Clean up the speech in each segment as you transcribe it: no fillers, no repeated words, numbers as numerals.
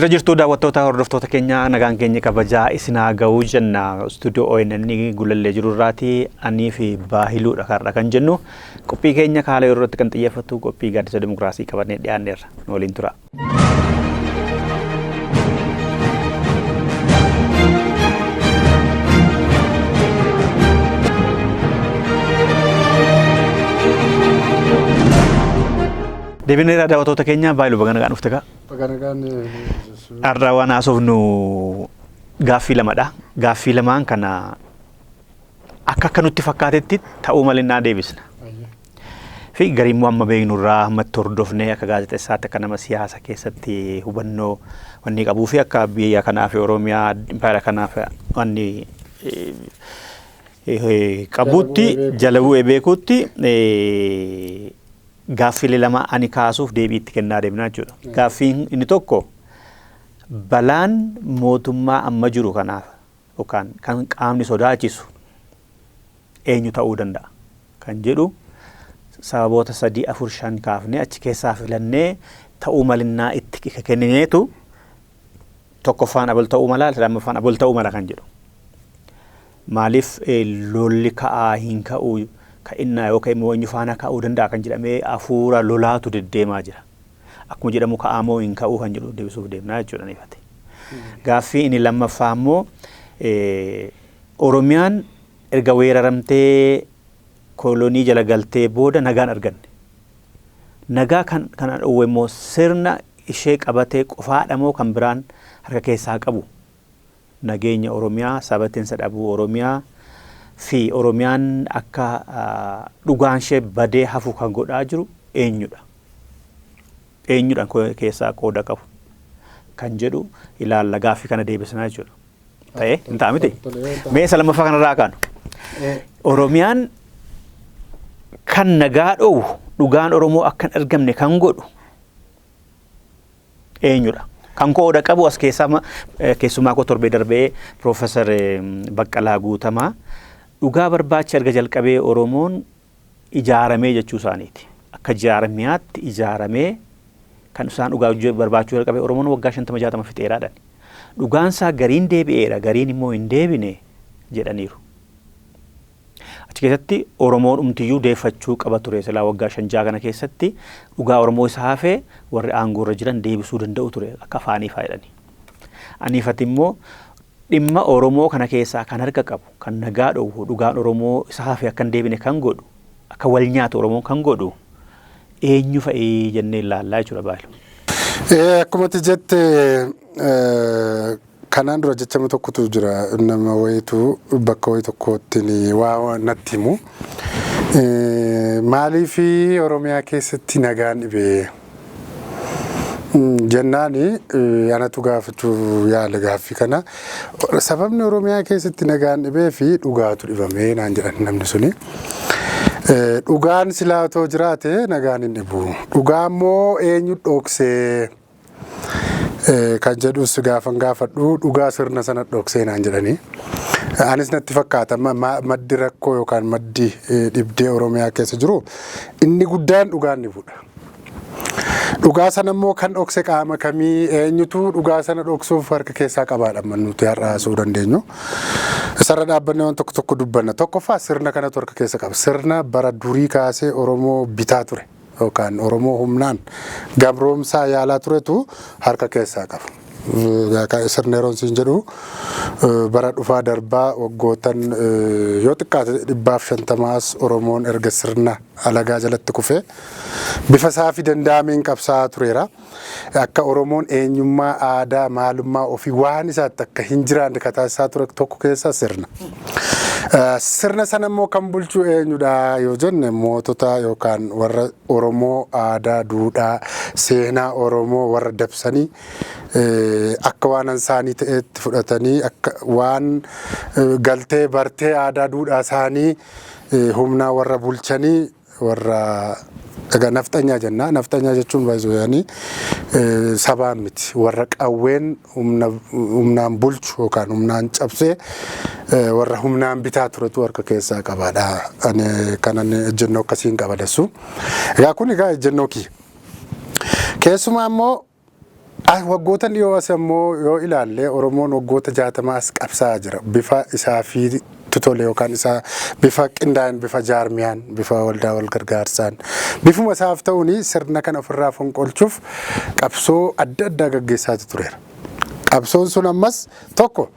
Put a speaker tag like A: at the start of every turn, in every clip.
A: Jira jirtuu daawwattoota hordoftoota keenya nagaan keenya kabajaa isinaa ga'uu jenna stuudiyoo ONN Gullallee jirurraatianii fi Baahiluudha karra kan jennu qophii keenya kaala yeroo irratti kan xiyyeeffatu qophii gaaddisa dimokiraasii qabannee dhiyaanneerra nu waliin tura. Deebineera daawwattoota keenya Baahiluu baga nagaan dhufte gaa. Arraa waan haasofnu gaaffii lamadha. Gaaffii lamaan kana akka nutti fakkaatetti ta'uu malinnaa deebisna. Fi gariimmoo amma beeknurraa ammatti hordofnee akka gaazexeessaatti akka nama siyaasa keessatti hubannoo wanni qabuu fi akka biyya kanaaf Oromiyaa impaayera kanaaf wanni qabuutti jala bu'ee beekuutti gaaffii lama ani kaasuuf deebii itti kennaa deemnaa jechuudha. Gaaffiin inni tokko balaan mootummaa amma jiru kanaaf yookaan kan qaamni sodaachisu eenyu ta'uu danda'a kan jedhu sababoota 3, 4, 5 kaafnee achi keessaa filannee ta'uu malinnaa itti kennineetu tokkoffaan abal ta'uu mala, lammaffaan abal ta'uu mala kan jedhu. Maaliif lolli ka'aa hin ka'uu ka'innaa yookaan immoo eenyu faana ka'uu danda'a kan jedhamee hafuura lolaatu deddeemaa jira. Akkuma jedhamu ka'aamoo hin ka'uu kan jedhu deebisuuf deemnaa jechuudha nifate. Gaaffii inni lammaffaa immoo Oromiyaan erga weeraramtee kolonii jala galtee booda nagaan arganne. Nagaa kana dhowwe immoo sirna ishee qabatee qofaadha moo kan biraan harka keessaa qabu. Nageenya Oromiyaa, sabateensa dhabuu Oromiyaa fi Oromiyaan akka dhugaan ishee badee hafu kan godhaa jiru eenyudha. Eenyudhaan keessaa qooda qabu kan jedhu ilaalla gaaffii kana deebisnaa jechuudha. Ta'ee hin ta'a miti. Mee isa lammaffaa kanarraa kaanu. Oromiyaan kan nagaa dhowu dhugaan Oromoo akka hin argamne kan godhu eenyudha. Kan qooda qabu as keessumaa koo torbee darbee Profeesar Baqqalaa Guutamaa dhugaa barbaacha erga jalqabee Oromoon ijaaramee jechuu isaaniiti. Akka jaarmiyaatti ijaaramee kan isaan dhugaa barbaachuu jalqabee Oromoon waggaa 50-60 fixeeraadhaan. Dhugaansaa gariin deebi'eera gariin immoo hin deebine jedhaniiru. Achi keessatti Oromoon umtiyyuu deeffachuu qaba ture silaa waggaa 5 kana keessatti dhugaa Oromoo isa hafee warri aangoorra jiran deebisuu danda'u ture akka afaanii faayidhani. Aniifati immoo dhimma Oromoo kana keessaa kan harka qabu kan nagaa dhowu dhugaan Oromoo isa hafee akka hin deebine kan godhu akka wal nyaatu Oromoo kan godhu eenyu fa'ii jennee ilaallaa jechuudha Baahilu.
B: Akkuma jette kanaan dura jechamu tokkotu jira nama wayitu bakka wayii tokkotti waa natti himu. Maaliif Oromiyaa keessatti nagaan dhibee jennaani anatu gaafachuu yaala gaaffii kana. Sababni Oromiyaa keessatti nagaan dhibee fi dhugaatu dhibamee naan jedhan namni suni. Dhugaan silaatoo jiraate nagaan hin dhibu. Dhugaa immoo eenyu dhoksee kan jedhus gaafan gaafadhu dhugaa sirna sana dhoksee naan jedhani. Anis natti fakkaata maddi rakkoo yookaan maddi dhibdee Oromiyaa keessa jiru inni guddaan dhugaan dhibudha. Dhugaa sana immoo kan dhokse qaama kamii eenyutu dhugaa sana dhoksuuf harka keessaa qabaadha nuti har'a haasa'uu dandeenyu. Isarra dhaabbannee waan tokko dubbanna. Tokkoffaa sirna kanatu harka keessa qaba. Sirna bara durii kaasee Oromoo bitaa ture yookaan Oromoo humnaan gabroomsaa yaalaa turetu harka keessaa qaba. Sirna yeroon siin jedhu bara dhufaa darbaa waggootan yoo xiqqaate 150 Oromoon erga sirna alagaa jalatti kufee bifa saafi danda'ameen qabsaa tureera. Akka Oromoon eenyummaa aadaa maalummaa ofii waan isaatti akka hin jiraanne kataasisaa ture tokko keessaa sirna. Sirna sana immoo kan bulchu eenyudha yoo jenne mootota yookaan warra Oromoo aadaa duudhaa seenaa Oromoo warra dabsanii akka waan isaanii ta'etti fudhatanii akka waan galtee bartee aadaa duudhaa isaanii humnaa warra bulchanii warra nafxanyaa jenna. Nafxanyaa jechuun baay'ee yaani sabaan miti warra qawween humnaan bulchu yookaan humnaan cabsee warra humnaan bitaa turetu harka keessaa qabaadha. Ani kanan ejjennoo akkasiin qaba dessu. Egaa kun egaa ejjennoo kiyya. Keessumaa immoo Waggoota dhiyoo as immoo yoo ilaalle Oromoon waggoota 60 as qabsaa jira. Bifa isaa fi tutole yookaan isaa bifa qindaa'een, bifa jaarmiyaan, bifa waldaa wal gargaarsaan bifuma isaaf ta'uuni sirna kana ofirraa fonqolchuuf qabsoo adda addaa gaggeessaatu tureera. Qabsoon sun ammas tokko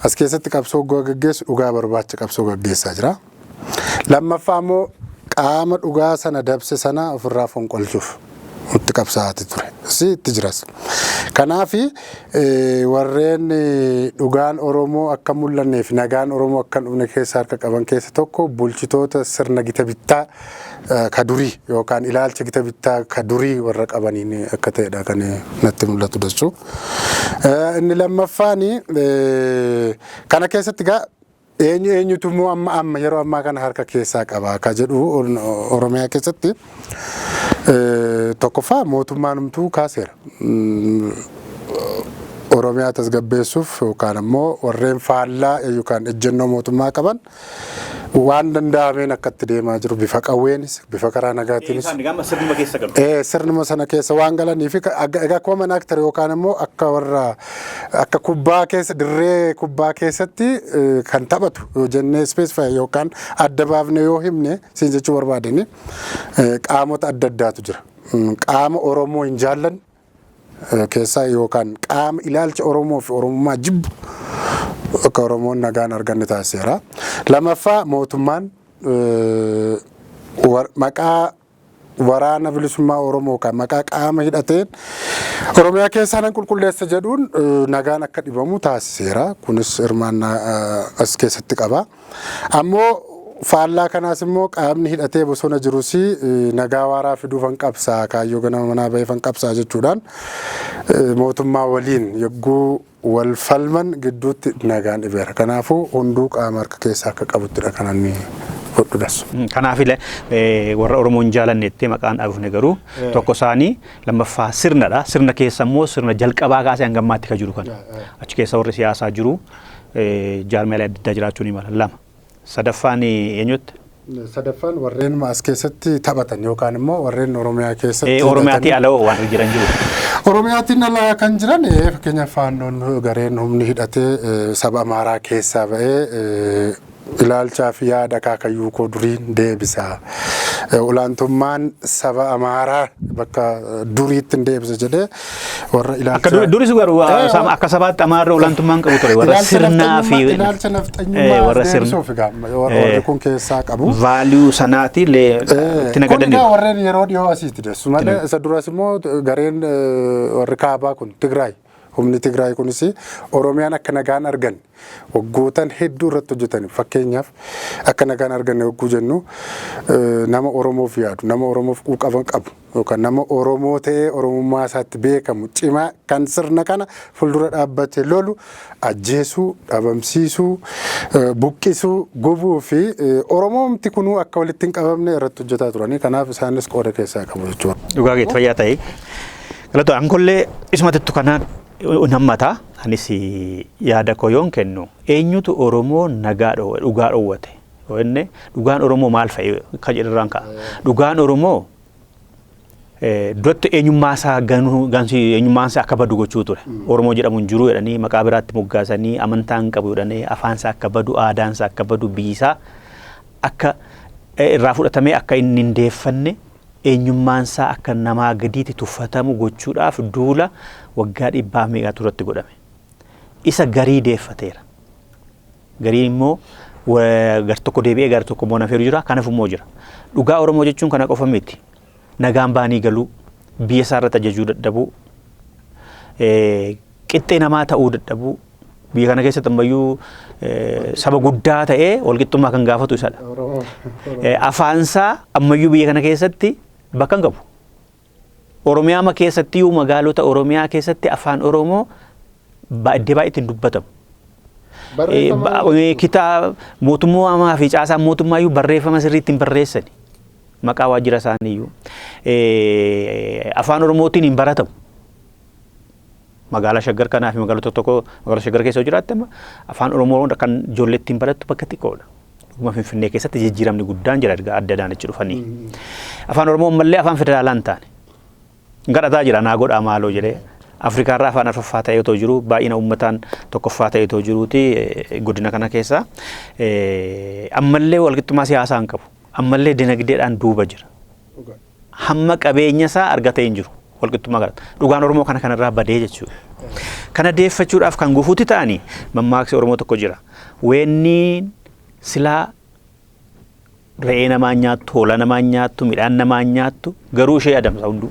B: as keessatti qabsoo gaggeessu dhugaa barbaacha qabsoo gaggeessaa jira. Lammaffaa immoo qaama dhugaa sana dabse sana ofirraa fonqolchuuf itti qabsaa'aa ture. Itti jiras. Kanaafi warreen dhugaan Oromoo akka mul'anneef nagaan Oromoo akka dhufne keessa harka qaban keessa tokko bulchitoota sirna gita bittaa ka durii yookaan ilaalcha gita bittaa ka durii warra qabaniin akka ta'edha kan natti mul'atu jechuudha. Inni lammaffaani kana keessatti gaa eenyutu immoo amma yeroo ammaa kana harka keessaa qaba ka jedhu Oromiyaa keessatti tokkoffaa mootummaan humtuu kaaseera. Oromiyaa tasgabbeessuuf yookaan immoo warreen faallaa yookaan ejjennoo mootummaa qaban waan danda'ameen akka itti deemaa jiru bifa qawweenis bifa karaa nagaatiinis sirnuma sana keessa waan galanii fi egaa common actor yookaan immoo akka warra akka kubbaa keessa dirree kubbaa keessatti kan taphatu yoo jennee specify yookaan adda baafne yoo himne siin jechuu barbaadani qaamota adda addaatu jira. Qaama Oromoo hin jaallan keessaa yookaan qaama ilaalcha Oromoo fi Oromummaa jibbu akka Oromoon nagaan arganne taasiseera. Lammaffaa mootummaan maqaa waraana bilisummaa Oromoo kan maqaa qaama hidhateen Oromiyaa keessaa nan qulqulleessa jedhuun nagaan akka dhibamu taasiseera. Kunis hirmaannaa as keessatti qaba. Ammoo faallaa kanaas immoo qaamni hidhatee bosona jirus nagaa waaraa fiduuf hanqabsaa kaayyoo ganama manaa bahee hanqabsaa jechuudhaan mootummaa waliin yogguu wal falman gidduutti nagaan dhibeera. Kanaafuu hunduu qaama harka keessaa akka qabuttidha kan inni godhudhas.
A: Kanaafillee warra Oromoon jaalannetti maqaan dhaabufne garuu tokko isaanii lammaffaa sirnadha. Sirna keessa immoo sirna jalqabaa kaasee hangammaatti ka jiru kana. Achi keessa warri siyaasaa jiru jaarmiyaalee adda addaa jiraachuu ni mala. Lama. Sadaffaan eenyutti?
B: Sadaffaan warreen as keessatti taphatan yookaan immoo warreen Oromiyaa keessatti
A: Oromiyaatii ala waan jiran jiru.
B: Oromiyaatiin ala kan jiran fakkeenyaaf faannoon gareen humni hidhatee saba Amaaraa keessaa ba'ee ilaalchaa fi yaada akaakayyuu koo duriin deebisa. Olaantummaan saba Amaaraa bakka duriitti deebisa jedhee warra ilaalcha
A: akka duris garuu akka sabaatti Amaarri olaantummaan qabu ture warra sirnaa fi
B: ilaalcha nafxanyummaa warra deebisuuf warri kun keessaa qabu.
A: Vaaliyuu sanaatillee itti nagadanii.
B: Kun warreen yeroo dhiyoo asiitti deessu malee isa duras immoo gareen warri kaabaa kun Tigraay. Humni Tigraay kunis Oromiyaan akka nagaan argan waggootan hedduu irratti hojjetan fakkeenyaaf akka nagaan argan wagguu jennu nama Oromoof yaadu nama Oromoof quuqaban qabu yookaan nama Oromoo ta'ee Oromummaa isaatti beekamu cimaa kan sirna kana fuuldura dhaabbatee lolu ajjeesuu dhabamsiisuu buqqisuu gubuu fi Oromoomti kunuu akka walitti hin qabamne irratti hojjetaa turanii kanaaf isaanis qooda keessaa qabu jechuudha.
A: Dhugaa keetti fayyaa ta'e galatoo ankollee isumatittu kanaan nammata anis yaada koyoon kennu eenyutu Oromoo nagaa dhugaa dhoowwate yoenne dhugaan Oromoo maal fa'i ka jedharraan ka'a dhugaan Oromoo duratti eenyummaasaa gansi eenyummaasaa akka badu gochuu ture Oromoo jedhamu hin jiru jedhanii maqaa biraatti moggaasanii amantaan qabu jedhanii afaansaa akka badu aadaansaa akka badu biyyisaa akka irraa fudhatamee akka inni hin deeffanne eenyummaansaa akka namaa gadiitti tuffatamu gochuudhaaf duula waggaa 100 turatti godhame. Isa garii deeffateera. Garii immoo gar tokko deebi'ee gar tokko immoo nafeeru jira kanaaf immoo jira. Dhugaa Oromoo jechuun kana qofa miti. Nagaan baanii galuu biyya isaarratti ajajuu dadhabuu qixxee namaa ta'uu dadhabuu biyya kana keessatti ammayyuu saba guddaa ta'ee walqixxummaa kan gaafatu isadha. Afaansaa ammayyuu biyya kana keessatti bakka hin qabu. Oromiyaa keessatti magaalota Oromiyaa keessatti afaan Oromoo baay'eetti hin dubbatamu. Kitaaba mootummaa fi caasaan mootummaa iyyuu barreeffama sirriitti hin barreessani. Maqaa waajjira isaanii iyyuu afaan Oromootiin hin baratamu. Magaalaa Shaggar kanaa fi magaalota tokko magaalaa Shaggar keessa jiraatte afaan Oromoo kan ijoolleetti hin barattu bakka xiqqoodha. Dhuguma Finfinnee keessatti jijjiiramni guddaan jira erga adda adaan achi dhufanii. Afaan Oromoo ammallee afaan federaalaa hin taane. Gadhataa jira naa godhaa maaloo jedhee Afrikaa irraa afaan arfaffaa ta'ee otoo jiru baay'ina uummataan tokkoffaa ta'ee otoo jiruuti godina kana keessa ammallee walqixxummaa siyaasaa hin qabu. Ammallee dinagdeedhaan duuba jira. Hamma qabeenya isaa argatee hin jiru walqixxummaa kana. Dhugaan Oromoo kana kanarraa badee jechuudha. Kana deeffachuudhaaf kan gufuutti ta'anii mammaaksi Oromoo tokko jira. Weenni silaa re'ee namaa nyaattu, hoolaa namaa nyaattu, midhaan namaa nyaattu garuu ishee adamsa hunduu.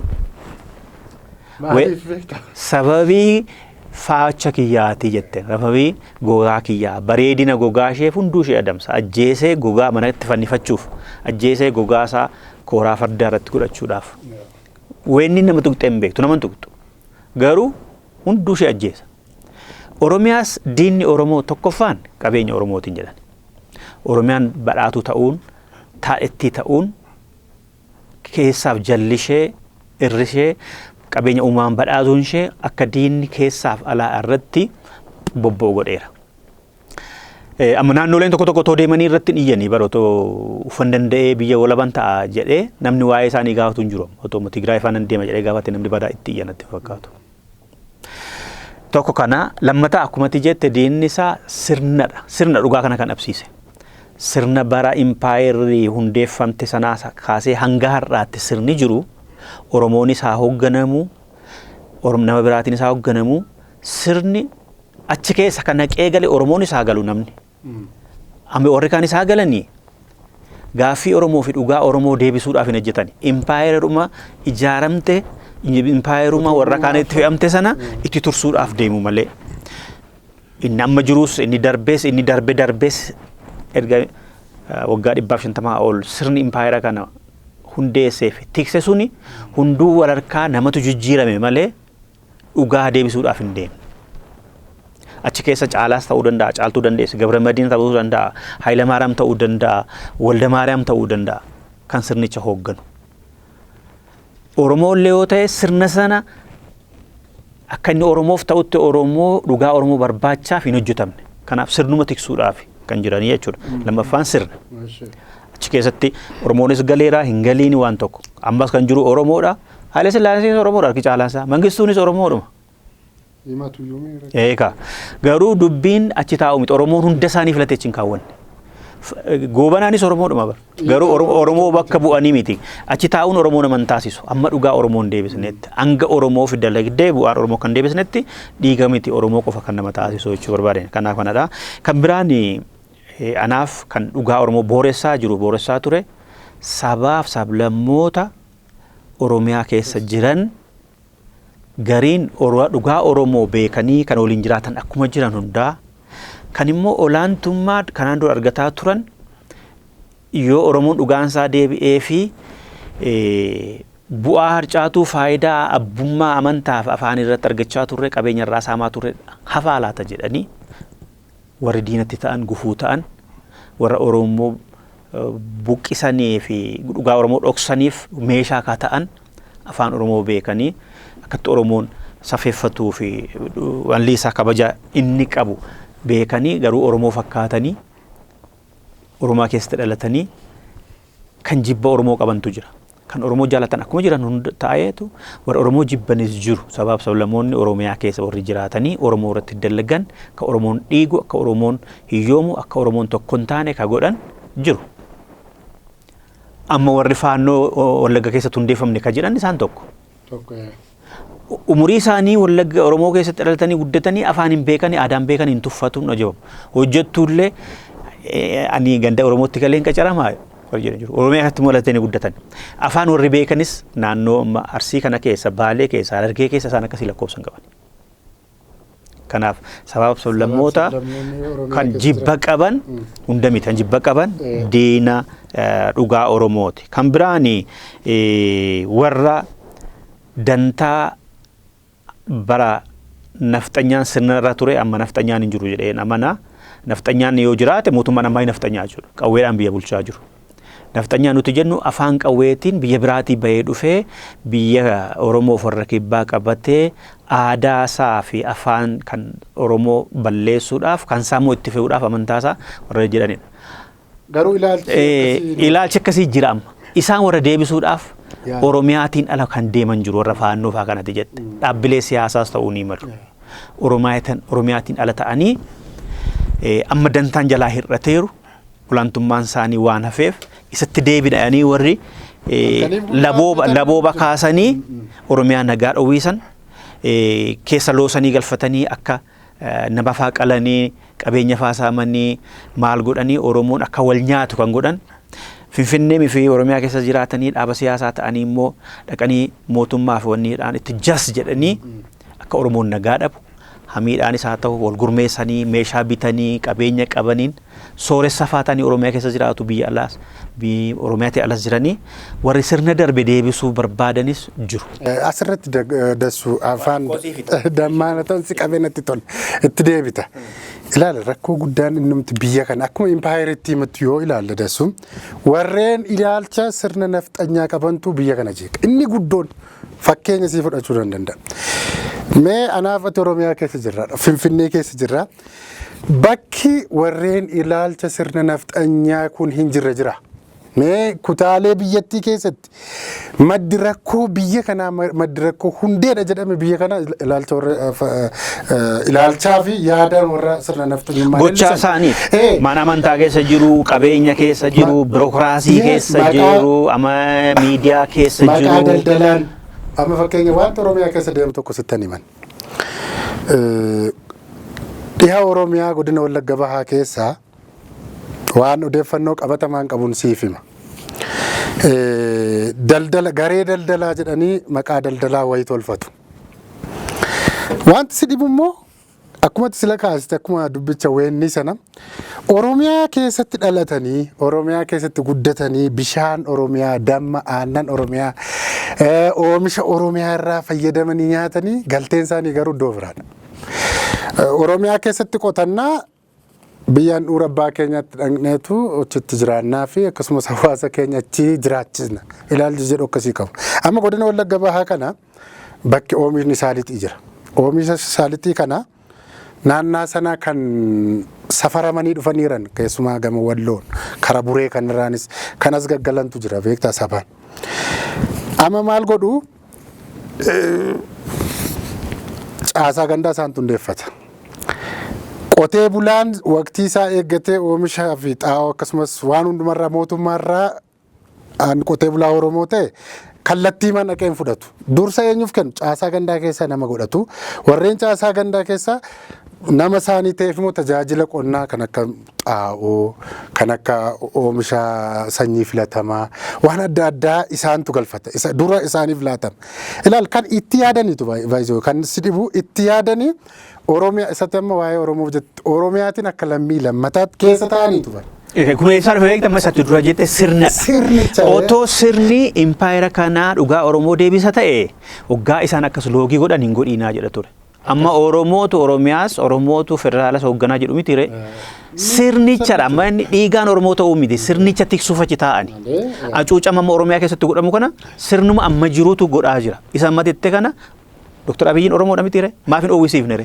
A: Sababii faacha kiyyaati jette sababii gogaa kiyyaa bareedina gogaa ishee hunduu ishee adamsa. Ajjeesee gogaa manatti fannifachuuf ajjeesee gogaa isaa kooraa fardaa irratti godhachuudhaaf. Weenni nama tuqxee hin beektu nama tuqxu garuu hunduu ishee ajjeesa. Oromiyaas diinni Oromoo tokkoffaan qabeenya Oromootiin jedhan. Oromiyaan badhaatu ta'uun taa'etti ta'uun keessaaf jallishee irrishee qabeenya uumamaan badhaatuun ishee akka diinni keessaaf alaa irratti bobba'u godheera. Amma naannoleen tokko tokko otoo deemanii irratti hin iyyanii bara otoo ufan danda'ee biyya walaban ta'a jedhee namni waa'ee isaanii gaafatu hin jiru. Otoo Tigraay faana deema jedhee gaafate namni badaa itti iyyanatti fakkaatu. Tokko kana lammataa akkumatti jette diinni isaa sirnadha. Sirna dhugaa kana kan dhabsiise. Sirna bara impaayerii hundeeffamte sanaa kaasee hanga har'aatti sirni jiru Oromoonis haa hoogganamu, nama biraatiin haa hoogganamu, sirni achi keessa kan naqee gale Oromoonis haa galu namni. Amma warri kaanis haa galanii gaaffii Oromoo fi dhugaa Oromoo deebisuudhaaf hin hojjetan. Impaayeruma ijaaramte impaayeruma warra kaan itti fe'amte sana itti tursuudhaaf deemu malee. Inni amma jirus inni darbees erga waggaa 150 ol sirni impaayera kana hundeesseef tikse suni hunduu walharkaa namatu jijjiirame malee dhugaa deebisuudhaaf hin deemne. Achi keessa caalaas ta'uu danda'a, caaltuu dandeessi, Gabramadiin ta'uu danda'a, Hayilamaariyaam ta'uu danda'a, Waldamaariyaam ta'uu danda'a kan sirnicha hoogganu. Oromoo illee yoo ta'e sirna sana akka inni Oromoof ta'utti Oromoo dhugaa Oromoo barbaachaaf hin hojjetamne. Kanaaf sirnuma tiksuudhaaf kan jiranii jechuudha. Lammaffaan sirna. Achi keessatti Oromoonis galeeraa hin galiini waan tokko. Ammas kan jiru Oromoodha. Haile Sillaaseen Oromoodha harki caalaasaa. Mangistuunis Oromoodhuma. Eegaa garuu dubbiin achi taa'u miti Oromoon hunda isaanii filatee achi hin kaawwanne. Goobanaanis Oromoodhuma bara. Garuu Oromoo bakka bu'anii miti. Achi taa'uun Oromoo nama hin taasisu. Amma dhugaa Oromoon deebisnetti. Hanga Oromoo fi dalagdee bu'aan Oromoo kan deebisnetti dhiiga miti Oromoo qofa kan nama taasisu jechuu barbaade. Kanaaf kanadha. Kan biraan anaaf kan dhugaa Oromoo booressaa jiru booressaa ture sabaaf sablammoota Oromiyaa keessa jiran gariin dhugaa Oromoo beekanii kan waliin jiraatan akkuma jiran hundaa kan immoo olaantummaa kanaan dura argataa turan yoo Oromoon dhugaan isaa deebi'ee fi bu'aa harcaatuu faayidaa abbummaa amantaaf afaan irratti argachaa turre qabeenya irraa saamaa turre hafaa laata jedhanii warri diinatti ta'an gufuu ta'an warra Oromoo buqqisanii fi dhugaa Oromoo dhoksaniif meeshaa akka ta'an afaan Oromoo beekanii akkatti Oromoon safeeffatuu fi walliisaa kabaja inni qabu beekanii garuu Oromoo fakkaatanii Oromaa keessatti dhalatanii kan jibba Oromoo qabantu jira. Kan Oromoo jaalatan akkuma jiran hunda ta'eetu warra Oromoo jibbanis jiru. Sabaaf sablammoonni Oromiyaa keessa warri jiraatanii Oromoo irratti dalagan akka Oromoon dhiigu, akka Oromoon hiyyoomu, akka Oromoon tokko hin taane ka godhan jiru. Amma warri faannoo Wallagga keessatti hundeeffamne ka jedhan isaan tokko. Umurii isaanii Wallagga Oromoo keessatti dhalatanii guddatanii afaan hin beekanii aadaan beekanii hin tuffatuun ajaa'amu. Hojjettuullee ani ganda Oromootti galee hin qacaramaa. Oromiyaa keessatti mul'atanii guddatan. Afaan warri beekanis naannoo Arsii kana keessa, Baalee keessa, Harargee keessa isaan akkasii lakkoofsan qaban. Kanaaf sabaaf sablammoota kan jibba qaban hunda miti kan jibba qaban diina dhugaa Oromooti. Kan biraan warra dantaa bara nafxanyaan sirnarra ture amma nafxanyaan hin jiru jedheen amana. Nafxanyaan yoo jiraate mootummaan ammaa nafxanyaa jiru. Qawweedhaan biyya bulchaa jiru. Nafxanyaan nuti jennu afaan qawweetiin biyya biraatii bahee dhufee biyya Oromoo warra kibbaa qabatee aadaa isaa fi afaan kan Oromoo balleessuudhaaf kan saamuu itti fe'uudhaaf amantaa isaa warra jedhanidha.
B: Garuu
A: ilaalchi akkasii jira amma. Isaan warra deebisuudhaaf Oromiyaatiin ala kan deeman jiru warra faannoo fa'aa kanatti jette. Dhaabbilee siyaasaas ta'uu ni malu. Oromiyaatiin ala ta'anii amma dantaan jalaa hir'ateeru olaantummaan isaanii waan hafeef isatti deebi'anii warri labooba kaasanii Oromiyaa nagaa dhowwisan keessa loosanii galfatanii akka nama fa'aa qalanii qabeenya fa'aa saamanii maal godhanii Oromoon akka wal nyaatu kan godhan. Finfinnee fi Oromiyaa keessa jiraatanii dhaaba siyaasaa ta'anii immoo dhaqanii mootummaa fi wanniidhaan itti jas jedhanii akka Oromoon nagaa dhabu hamiidhaanis haa ta'u wal gurmeessanii meeshaa bitanii qabeenya qabaniin sooressa faatanii Oromiyaa keessa jiraatu biyya alaas Oromiyaatii alas jiranii warri sirna darbe deebisuu barbaadanis jiru.
B: Asirratti dassu afaan dammaanatan si qabeenatti tol itti deebita. Ilaala rakkoo guddaan innumti biyya kana akkuma impaayiritti himatu yoo ilaalla dassu warreen ilaalcha sirna nafxanyaa qabantu biyya kana jeeqa. Inni guddoon fakkeenya sii fudhachuu danda'a. Mee anaaf ati Oromiyaa keessa jirra, Finfinnee keessa jirra. Bakki warreen ilaalcha sirna nafxanyaa kun hin jirre jira. Mee kutaalee biyyattii keessatti maddi rakkoo biyya kanaa maddi rakkoo hundeedha jedhame biyya kana ilaalchaa fi yaada warra sirna nafxanyummaa.
A: Gochaa isaanii mana amantaa keessa jiru, qabeenya keessa jiru, birookiraasii keessa jiru, ama miidiyaa keessa jiru.
B: Maqaa daldalaan amma fakkeenya wanta Oromiyaa keessa deemu tokko sittan himan. Dhiha Oromiyaa godina Wallagga Bahaa keessaa waan odeeffannoo qabatamaan qabuun siif hima. Garee daldalaa jedhanii maqaa daldalaa wayii tolfatu. Wanti si dhibu immoo akkuma sila kaasite akkuma dubbicha weenni sana Oromiyaa keessatti dhalatanii Oromiyaa keessatti guddatanii bishaan Oromiyaa damma aannan Oromiyaa oomisha Oromiyaa irraa fayyadamanii nyaatanii galteen isaanii garuu iddoo biraadha. Oromiyaa keessatti qotannaa biyyaan dhuura abbaa keenyatti dhaqneetu achitti jiraannaa fi akkasumas hawaasa keenya achi jiraachisna ilaalchi jedhu akkasii qabu. Amma godina Wallagga Bahaa kana bakki oomishni saalitii jira. Oomisha saalitii kana naannaa sana kan safaramanii dhufaniiran keessumaa gama Walloon kara buree kanirraanis kanas gaggalantu jira beektaa sabaan. Amma maal godhu caasaa gandaa isaan hundeeffata. Qotee bulaan waqtii isaa eeggatee oomishaa fi xaa'oo akkasumas waan hundumarraa mootummaarraa qotee bulaa Oromoo ta'e kallattii mana dhaqeen fudhatu. Dursa eenyuuf kennu caasaa gandaa keessaa nama godhatu. Warreen caasaa gandaa keessaa nama isaanii ta'eef immoo tajaajila qonnaa kan akka xaa'oo, kan akka oomisha sanyii filatamaa, waan adda addaa isaantu galfata. Dura isaaniif laatama. Ilaal kan itti yaadaniitu baay'ee kan si dhibu itti yaadanii Oromiyaa isatti amma waa'ee Oromoof jettu Oromiyaatiin akka lammii lammataatti keessa ta'aniitu bara.
A: Kun isaan beektaa masatti dura jette sirnadha. Otoo sirni impaayira kanaa dhugaa Oromoo deebisa ta'e waggaa isaan akkas loogii godhan hin godhiinaa jedha ture. Amma Oromootu Oromiyaas Oromootu federaalas hoogganaa jedhu miti re. Sirnichadha amma inni dhiigaan Oromoo ta'uu miti sirnicha tiksuuf achi taa'ani. Acuucama amma Oromiyaa keessatti godhamu kana sirnuma amma jiruutu godhaa jira. Isa amma jette kana Dr. Abiyyiin Oromoodha miti re maaf hin oowwisiifne re.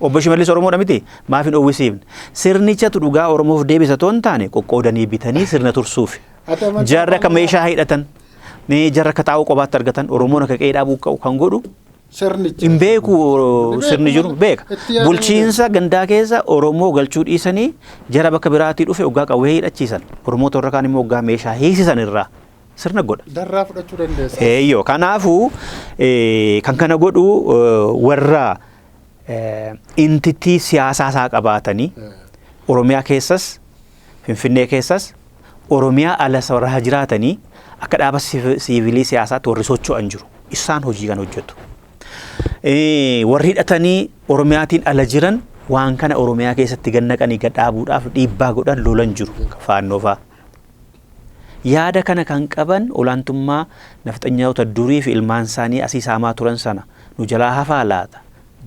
A: Obbo Shimallis Oromoodha miti maaf hin oowwisiifne. Sirnichatu dhugaa Oromoof deebisa toon taane qoqqoodanii bitanii sirna tursuuf. Jarra akka meeshaa hidhatan jarra akka xaa'oo qobaatti argatan Oromoon akka qe'ee dhaabuu kan godhu. Hin beeku sirni jiru beeka. Bulchiinsa gandaa keessa Oromoo galchuu dhiisanii jara bakka biraatii dhufe waggaa qawwee hidhachiisan. Oromoota warra kaan immoo waggaa meeshaa hiisisan irraa sirna godha.
B: Darraa fudhachuu dandeessa.
A: Eeyyoo kanaafuu kan kana godhu warra intitii siyaasaa isaa qabaatanii Oromiyaa keessas Finfinnee keessas Oromiyaa alas warra jiraatanii akka dhaaba siivilii siyaasaatti warri socho'an jiru. Isaan hojii kan hojjetu. Warri hidhatanii Oromiyaatiin ala jiran waan kana Oromiyaa keessatti gannaqanii gadhaabuudhaaf dhiibbaa godhan lolan jiru faannoo fa'a. Yaada kana kan qaban olaantummaa nafxanyoota durii fi ilmaan isaanii asii saamaa turan sana nu jalaa hafaa laata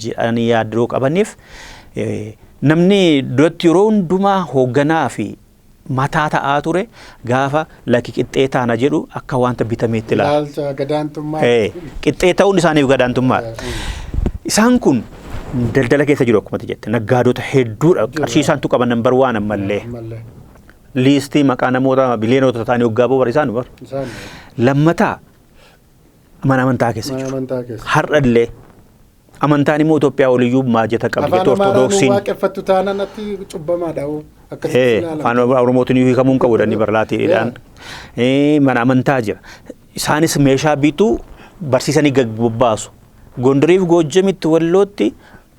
A: jedhanii yaaduu qabaniif namni duratti yeroo hundumaa hoogganaa fi mataa ta'aa ture gaafa lakki qixxee taana jedhu akka wanta bitameetti
B: ilaalcha gadaantummaa.
A: Qixxee ta'uun isaaniif gadaantummaa. Isaan kun daldala keessa jiru akkuma jette naggaadota hedduudha qarshii isaantu qaban nambar waan ammallee. Liistii maqaa namoota biliyoonota ta'anii waggaa booda isaan bar. Lammataa mana amantaa keessa
B: Mana
A: jiru.
B: amantaa keessa.
A: Har'allee amantaan immoo Itoophiyaa oliyyuu maajeta qabdi.
B: Afaan Amaaraan
A: Ortodoksiin
B: waaqeffattu taanaan atti cubbamaadha. Akkasitti ilaalama.
A: afaan Oromootiin hiikamuu qabuun qabu dhanni barlaatiidhaan. Mana amantaa jira. Isaanis meeshaa bituu barsiisanii gabbaasu. Gondoriif Goojjamitti Wallootti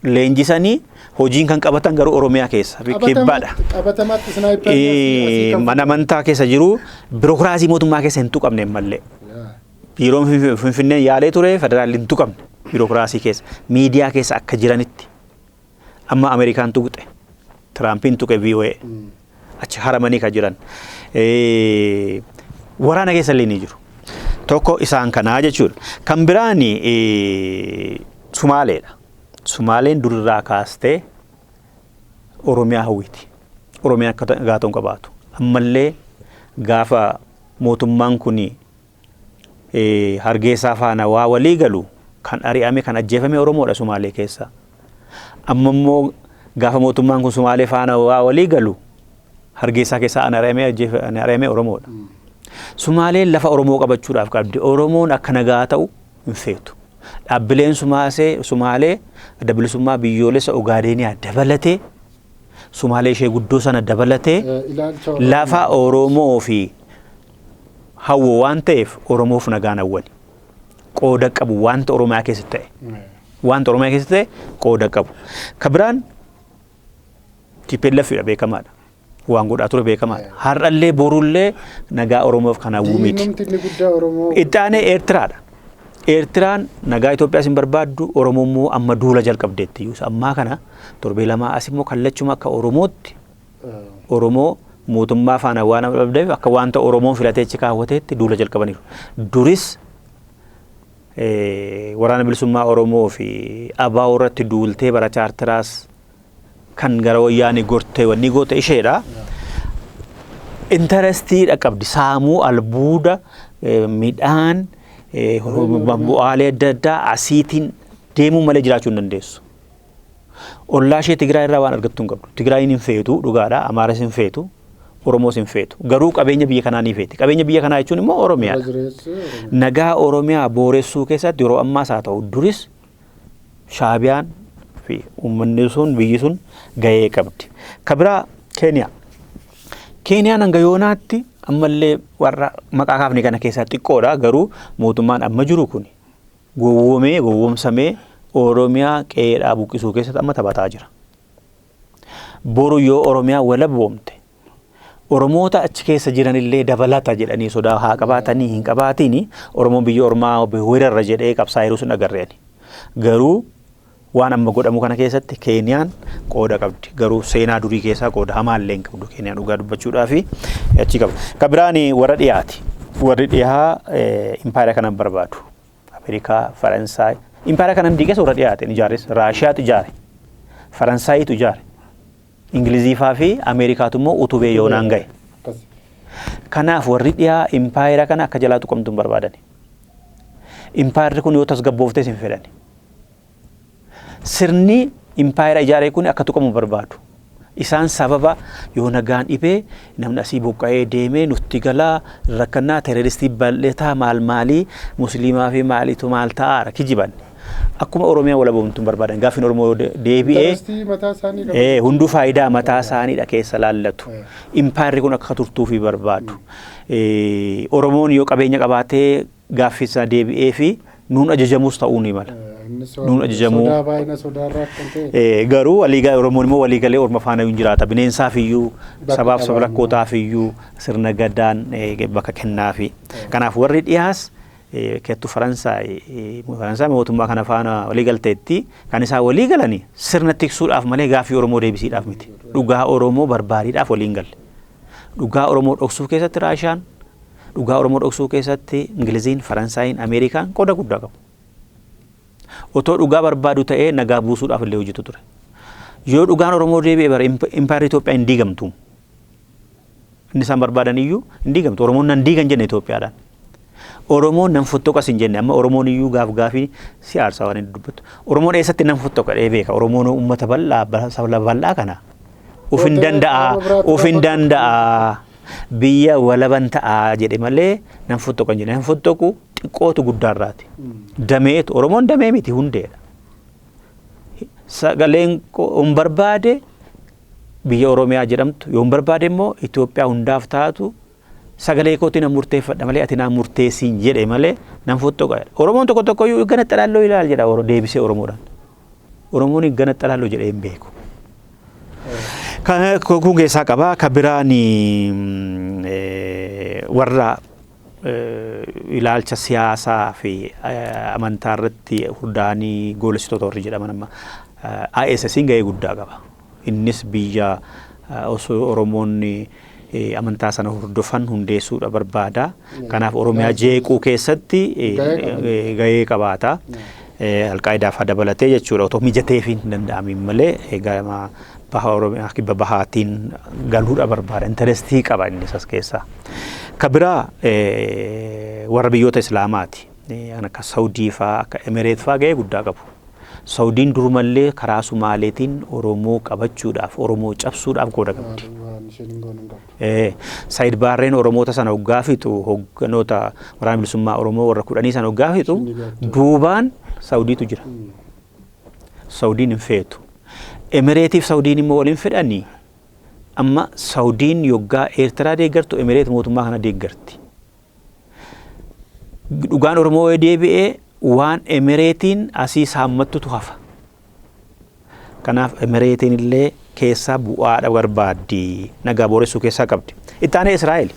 A: leenjisanii hojiin kan qabatan garuu Oromiyaa keessa kibbaadha.
B: Qabatamaatti snaayiperii
A: Mana amantaa keessa jiru biirokiraasii mootummaa keessa hin tuqamne malee. Biiroon Finfinnee yaalee ture federaalli hin tuqamne biirokiraasii keessa miidiyaa keessa akka jiranitti amma Ameerikaan tuqxe Tiraampiin tuqe VOA achi haramanii kan jiran waraana keessa illee ni jiru. Tokko isaan kanaa jechuudha. Kan biraan Sumaaleedha. Sumaaleen durirraa kaastee Oromiyaa hawwiti. Oromiyaan akka gaatoon qabaatu. Ammallee gaafa mootummaan kun Hargeysaa faana waa walii galu kan ari'ame kan ajjeefame Oromoodha Sumaalee keessa. Amma immoo gaafa mootummaan kun Sumaalee faana waa walii galu Hargeysaa keessa ari'ame Oromoodha. Sumaaleen lafa Oromoo qabachuudhaaf qabdi. Oromoon akka nagaa ta'u hin feetu. Dhaabbileen Sumaalee adda bilisummaa biyyoolessa Ogaadeniyaa dabalatee Sumaalee ishee guddoo sana dabalatee lafa Oromoo fi hawwo waan ta'eef Oromoof nagaan hawwani. Qooda qabu wanta Oromiyaa keessatti ta'e. Wanta Oromiyaa keessatti ta'e qooda qabu. Kabiraan TPLF beekamaadha. Waan godhaa ture beekamaadha. Har'allee borullee nagaa Oromoof kan hawwu miti. Itti aanee Eertiraadha. Eertiraan nagaa Itoophiyaas hin barbaaddu Oromoo immoo amma duula jalqabdeetti iyyuu ammaa kana torbee lamaa as immoo kallachuma akka Oromootti Oromoo mootummaa faana waan dhabdeef akka wanta Oromoon filatee achi kaawwateetti duula jalqabaniiru. Duris waraana bilisummaa Oromoo fi ABO irratti duultee bara chaartiraas kan gara wayyaanii gortee wanni goote isheedha. Intarestiidha qabdi saamuu albuuda midhaan bu'aalee adda addaa asiitiin deemuu malee jiraachuu hin dandeessu. Ollaa ishee Tigraay irraa waan argattu hin qabdu. Tigraayin hin feetu dhugaadha. Amaaras hin feetu. Oromoos hin feetu. Garuu qabeenya biyya kanaa ni feeti. Qabeenya biyya kanaa jechuun immoo Oromiyaadha. Nagaa Oromiyaa booressuu keessatti yeroo ammaas haa ta'u duris Shaabiyaan fi uummanni sun biyyi sun gahee qabdi. Kabiraa Keeniyaa. Keeniyaan hanga yoonaatti ammallee warra maqaa kaafne kana keessaa xiqqoodha. Garuu mootummaan amma jiru kun gowwoomsamee Oromiyaa qe'eedhaa buqqisuu keessatti amma taphataa jira. Boru yoo Oromiyaa walabboomte Oromoota achi keessa jiranillee dabalata jedhanii sodaa haa qabaatanii hin qabaatini Oromoon biyya Ormaa weerarra jedhee qabsaa'ee sun agarreeni. Garuu waan amma godhamu kana keessatti Keeniyaan qooda qabdi. Garuu seenaa durii keessaa qooda hamaallee hin qabdu. Keeniyaan dhugaa dubbachuudhaaf achi qabu. Kabiraan warra dhiyaati. Warri dhiyaa impaayera kanan barbaadu. Ameerikaa, Faransaay. Impaayera kanan diigeessa warra dhiyaateen ijaares. Raashiyaatu ijaare. Faransaayitu ijaare. Ingiliziifaa fi Ameerikaatu immoo utubee yoonaan gahe. Kanaaf warri dhiyaa impaayera kana akka jalaa tuqamtu hin barbaadani. Impaayerri kun yoo tasgabbooftes hin fedhani. Sirni impaayera ijaaree kun akka tuqamu barbaadu. Isaan sababa yoo nagaan dhibee namni asii buqqa'ee deemee nutti galaa rakkannaa teroristii bal'ataa maalii musliimaa fi maaliitu maal ta'aara kijiban. Akkuma Oromiyaa walaboomtuun barbaadan gaaffiin Oromoo deebi'ee hunduu faayidaa mataa isaaniidha keessa laallatu. Impaayerri kun akka turtuufi barbaadu. Oromoon yoo qabeenya qabaatee gaaffisa deebi'ee fi nuun ajajamuus ta'uu ni mala. Nuun ajajamuu garuu waliigalee Oromoon immoo waliigalee Orma faana hin jiraata. Bineensaaf iyyuu sabaaf sablakkootaaf iyyuu sirna gadaan bakka kennaafi. Kanaaf warri dhiyaas kettu Faransaay mootummaa kana faana waliigalteetti kan isaan waliigalanii sirna tiksuudhaaf malee gaaffii Oromoo deebisiidhaaf miti. Dhugaa Oromoo barbaadiidhaaf waliin galle. Dhugaa Oromoo dhoksuu keessatti Raashiyaan, dhugaa Oromoo dhoksuu keessatti Ingiliziin, Faransaayiin, Ameerikaan qooda guddaa qabu. Otoo dhugaa barbaadu ta'ee nagaa buusuudhaaf illee hojjetu ture. Yoo dhugaan Oromoo deebi'ee bara impaayera Itoophiyaa hin diigamtu. Inni isaan barbaadan iyyuu hin diigamtu. Oromoon nan diigan jenne Itoophiyaadhaan. Oromoon nan fottoqas hin jenne amma Oromoon iyyuu gaafii siyaasa waan inni dubbatu. Oromoon eessatti nan fottoqa dhee beeka. Oromoon uummata bal'aa sabla bal'aa kana. Uf hin danda'a. Biyya walaban ta'a jedhe malee nan fottoqa hin jenne. Nan fottoqu xiqqootu guddaarraati. Dameetu Oromoon damee miti hundeedha. Sagaleen hin barbaade biyya Oromiyaa jedhamtu yoo hin barbaade immoo Itoophiyaa hundaaf taatu sagalee kootiin nan murteeffadha malee ati naan murteessiin jedhe malee nan foxxoqa. Oromoon tokko tokko iyyuu gana xalaalloo ilaal jedha deebisee Oromoodhaan. Oromoon gana xalaalloo jedhee hin beeku. Kun keessaa qaba. Ka biraan warra ilaalcha siyaasaa fi amantaa irratti hundaanii goolessitoota warri jedhaman amma ISS'n gahee guddaa qaba. Innis biyya osoo Oromoonni amantaa sana hordofan hundeessuudha barbaada. Kanaaf Oromiyaa jeequu keessatti gahee qabaata. Alqaa'idaa fa'aa dabalatee jechuudha. Otoo mijateef hin danda'amin malee gama baha Oromiyaa kibba bahaatiin galuudha barbaada. Intarestii qaba innis as keessaa. Ka biraa warra biyyoota Islaamaati. Akka Saawudii fa'aa akka Emireet fa'aa gahee guddaa qabu. Saawudiin durumallee karaa Sumaaleetiin Oromoo qabachuudhaaf Oromoo cabsuudhaaf qooda qabdi. Saayid Baarreen Oromoota sana hoggaa fixu hogganoota waraana bilisummaa Oromoo warra 10 sana hoggaa fixu duubaan Saawudiitu jira. Saawudiin hin feetu. Emireetiif Saawudiin immoo waliin fedhanii amma Saawudiin yoggaa Eertiraa deeggartu Emireet mootummaa kana deeggarti. Dhugaan Oromoo deebi'ee waan Emireetiin asii saammattutu hafa. Kanaaf Emireetiin illee keessaa bu'aadha barbaaddi. Nagaa booressuu keessaa qabdi. Itti aanee Israa'el.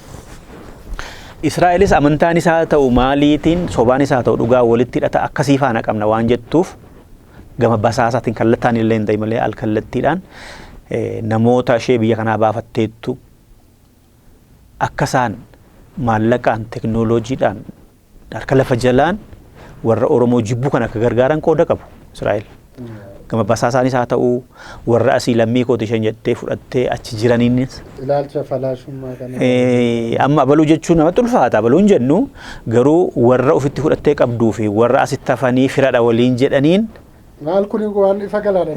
A: Israa'elis amantaan isaa ta'u maaliitiin sobaan isaa ta'u dhugaa walitti hidhata akkasii faana qabna waan jettuuf gama basaasaatiin kallattaan illee hin ta'e malee alkallattiidhaan namoota ishee biyya kanaa baafatteettu akka isaan maallaqaan teknooloojiidhaan harka lafa jalaan warra Oromoo jibbuu kan akka gargaaran qooda qabu Israa'el. Gama basaasaanis haa ta'u warra asii lammii kooti isheen jettee fudhattee achi jiraniinis.
B: Ilaalcha falaashummaa kana.
A: Amma abaluu jechuun namatti ulfaata. Abaluun jennu garuu warra ofitti fudhattee qabduu fi warra asitti hafanii firadha waliin jedhaniin.
B: Maal kuni waan ifa galaadha.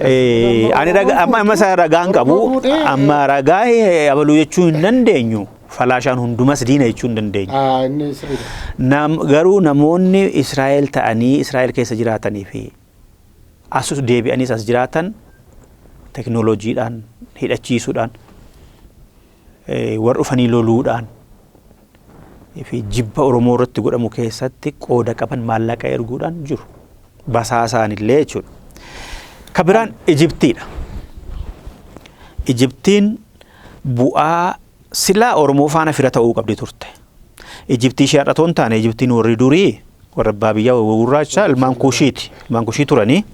A: Ani amma isaa ragaan qabu. Amma ragaa abaluu jechuu hin dandeenyu. Falaashaan hundumas diina jechuu hin dandeenyu. Garuu namoonni Israa'el ta'anii Israa'el keessa jiraatanii fi asus deebi'anis as jiraatan teknooloojiidhaan hidhachiisuudhaan warra dhufanii loluudhaan fi jibba Oromoo irratti godhamu keessatti qooda qaban maallaqa erguudhaan jiru. Basaasaan illee jechuudha. Ka biraan Ijiptiidha. Ijiptiin bu'aa silaa Oromoo faana fira ta'uu qabdi turte. Ijiptii ishee har'atoon taane Ijiptiin warri durii warra abbaa biyyaa gurraacha ilmaan Kushiiti. Ilmaan Kushii turanii.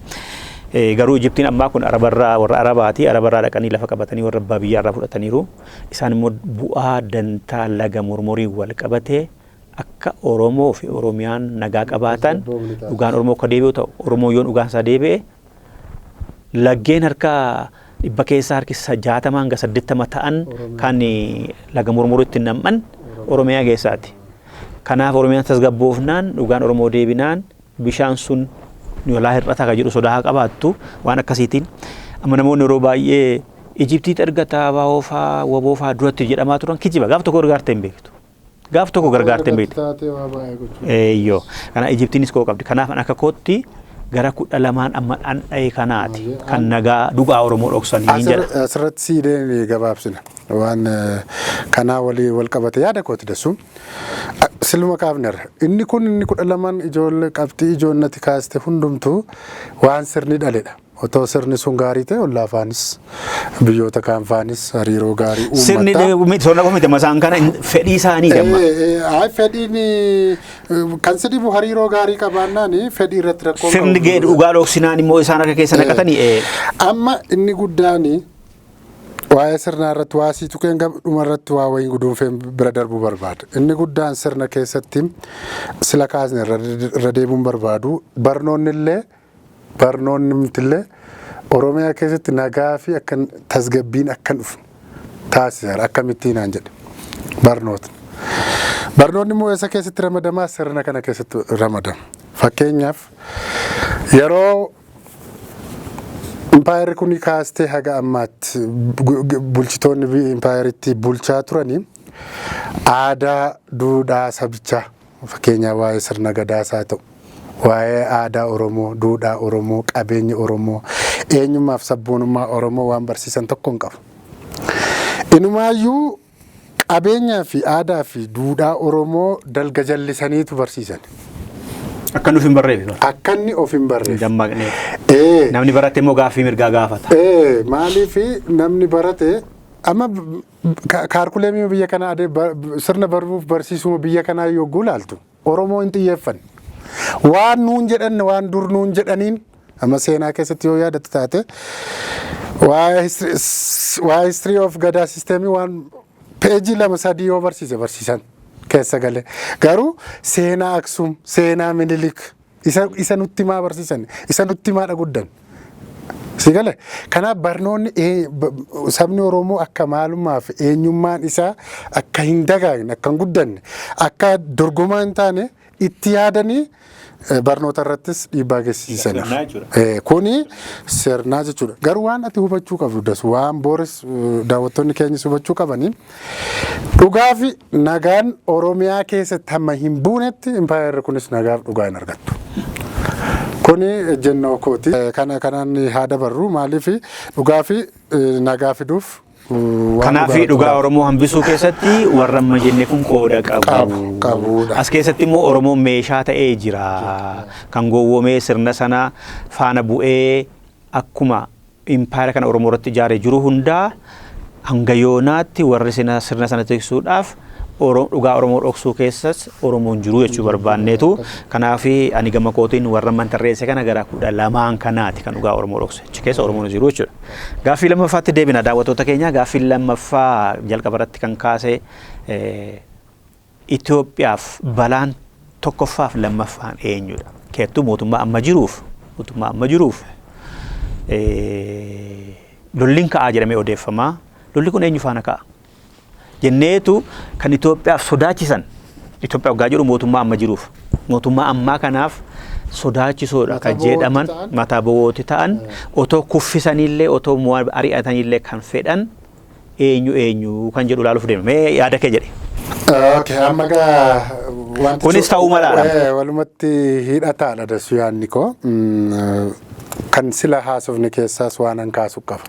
A: Garuu Ijiptiin ammaa kun Arabarraa warra Arabaati. Arabarraa dhaqanii lafa qabatanii warra abbaa biyyaa irraa fudhataniiru. Isaan immoo bu'aa dantaa laga Mormorii wal qabatee akka Oromoo fi Oromiyaan nagaa qabaatan dhugaan Oromoo akka deebi'u ta'u Oromoo yoon dhugaan isaa deebi'e laggeen harka dhibba keessaa harki 60 hanga 80 ta'an kan laga Mormoriitti nam'an Oromiyaa keessaati. Kanaaf Oromiyaan tasgabboofnaan dhugaan Oromoo deebinaan bishaan sun yolaa hir'ata ka jedhu sodaa qabaattu waan akkasiitiin amma namoonni yeroo baay'ee Ijiptiitti ergataa baa'oofaa waboofaa duratti jedhamaa turan kijiba gaaf tokko gargaartee hin beektu. Gaaf tokko gargaartee hin beektu. Eeyyoo. Kana Ijiptiinis koo qabdi. Kanaaf akka kootti gara 12 amma dhandha'ee kanaati kan nagaa dhugaa Oromoo dhoksanii hin jedha.
B: Asirratti siideen gabaabsina waan kanaa walii wal qabate yaada kooti dessu silma kaafnerra inni kun inni 12 ijoollee qabxii ijoonnati kaaste hundumtuu waan sirni dhaledha. Otoo sirni sun gaarii ta'e ollaafaanis biyyoota kaanfaanis hariiroo gaarii uummata.
A: Sirni sonna komite masaan kana fedhii isaanii damma.
B: Fedhiin kan sidibu hariiroo gaarii qabaannaan fedhii irratti rakkoo qabu.
A: Sirni gee dhugaa dhoksinaan immoo isaan akka keessa naqatanii.
B: Amma inni guddaan waa'ee sirnaa irratti waa siitu keen dhuma irratti waa wayiin guduunfeen bira darbuu barbaada. Inni guddaan sirna keessatti sila kaasne irra deemuun barbaadu barnoonni mitillee Oromiyaa keessatti nagaa fi akkan tasgabbiin akkan dhufu taasisan akkamittiin aan jedhe barnoota. Barnoonni immoo eessa keessatti ramadamaa sirna kana keessatti ramadama. Fakkeenyaaf yeroo impaayirri kun kaastee haga ammaatti bulchitoonni impaayiritti bulchaa turanii aadaa duudhaa sabichaa fakkeenyaa waa'ee sirna gadaasaa ta'u waa'ee aadaa Oromoo, duudhaa Oromoo, qabeenya Oromoo, eenyummaaf sabboonummaa Oromoo waan barsiisan tokko hin qabu. Inumaayyuu qabeenyaa fi aadaa fi duudhaa Oromoo dalga jallisaniitu barsiisan.
A: Akka nuuf hin barreefne.
B: Akka inni of hin barreefne.
A: Dammaqnee. Namni barate immoo gaaffii mirgaa gaafata.
B: Maaliif namni barate amma kaarkuleemii biyya kanaa sirna baruuf barsiisuma biyya kanaa yogguu laaltu Oromoo hin xiyyeeffanne. Waan nuun jedhan waan dur nuun jedhaniin amma seenaa keessatti yoo yaadatu taate waa'ee history of gadaa sisteemii waan peejii 2-3 yoo barsiisan keessa gale garuu seenaa Aksum, seenaa Minilik isa nutti maa barsiisan, isa nutti maa dhaguddan. Si gale kanaaf barnoonni sabni Oromoo akka maalummaa fi eenyummaan isaa akka hin dagaagne, akka hin guddanne, akka dorgomaa hin taane itti yaadanii barnoota irrattis dhiibbaa geessisan. Kuni sirnaa jechuudha. Garuu waan ati hubachuu qabdu waan booris daawwattoonni keenyas hubachuu qabanii dhugaa fi nagaan Oromiyaa keessatti hamma hin buunetti impaayerri kunis nagaaf dhugaa hin argattu. Kuni ejjennoo kooti. Kanaan haa dabarru maaliif dhugaa fi nagaa fiduuf.
A: Kanaaf dhugaa Oromoo hambisuu keessatti warra amma jenne kun qooda qabu. As keessatti immoo Oromoon meeshaa ta'ee jira. Kan gowwoomee sirna sana faana bu'ee akkuma impaayera kana Oromoo irratti ijaaree jiru hundaa hanga yoonaatti warri sirna sana tiksuudhaaf dhugaa Oromoo dhoksuu keessas Oromoon jiru jechuu barbaanneetu. Kanaaf ani gama kootiin warra mantarreesse kana gara 12 kanaati kan dhugaa Oromoo dhokse. Achi keessa Oromoon jiru jechuudha. Gaaffii lammaffaatti deebina daawwattoota keenya. Gaaffii lammaffaa jalqaba irratti kan kaase Itoophiyaaf balaan tokkoffaaf lammaffaan eenyudha? Keettuu mootummaa amma jiruuf lolliin ka'aa jedhamee odeeffamaa. Lolli kun eenyu faana ka'a? Jenneetu kan Itoophiyaaf sodaachisan. Itoophiyaa waggaa jiru mootummaa amma jiruuf. Mootummaa ammaa kanaaf sodaachisoodha kan jedhaman mataa bowooti ta'an otoo kuffisanillee otoo ari'atanillee kan fedhan eenyu kan jedhu ilaaluuf deema. Mee yaada kee jedhe.
B: Amma gaa wanti
A: kunis ta'uu malaadha.
B: Walumatti hidhataadha dasu yaadni koo. Kan sila haasofne keessaas waan an kaasu qaba.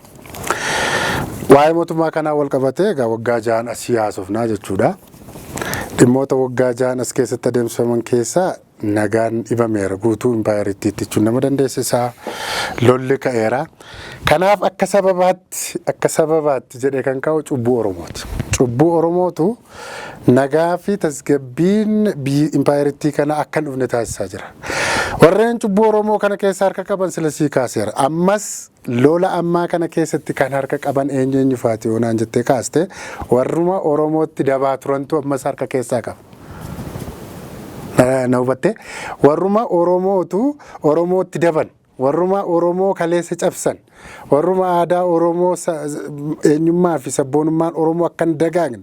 B: Waa'ee mootummaa kanaa wal qabatee egaa waggaa 6 asii haasofnaa jechuudha. Dhimmoota waggaa 6 as keessatti adeemsifaman keessaa nagaan dhibameera guutuu impaayeritti jechuun nama dandeessisaa lolli ka'eera. Kanaaf akka sababaatti jedhee kan kaa'u cubbuu Oromooti. Cubbuu Oromootu nagaa fi tasgabbiin impaayeritti kana akka hin dhufne taasisaa jira. Warreen cubbuu Oromoo kana keessa harka qaban silasii kaaseera. Ammas lola ammaa kana keessatti kan harka qaban eenyu faati oonaan jettee kaaste warruma Oromootti dabaa turantu ammas harka keessaa qaba. Na hubatte warruma Oromootti daban warruma Oromoo kaleessa cabsan warruma aadaa Oromoo eenyummaa fi sabboonummaan Oromoo akka hin dagaagne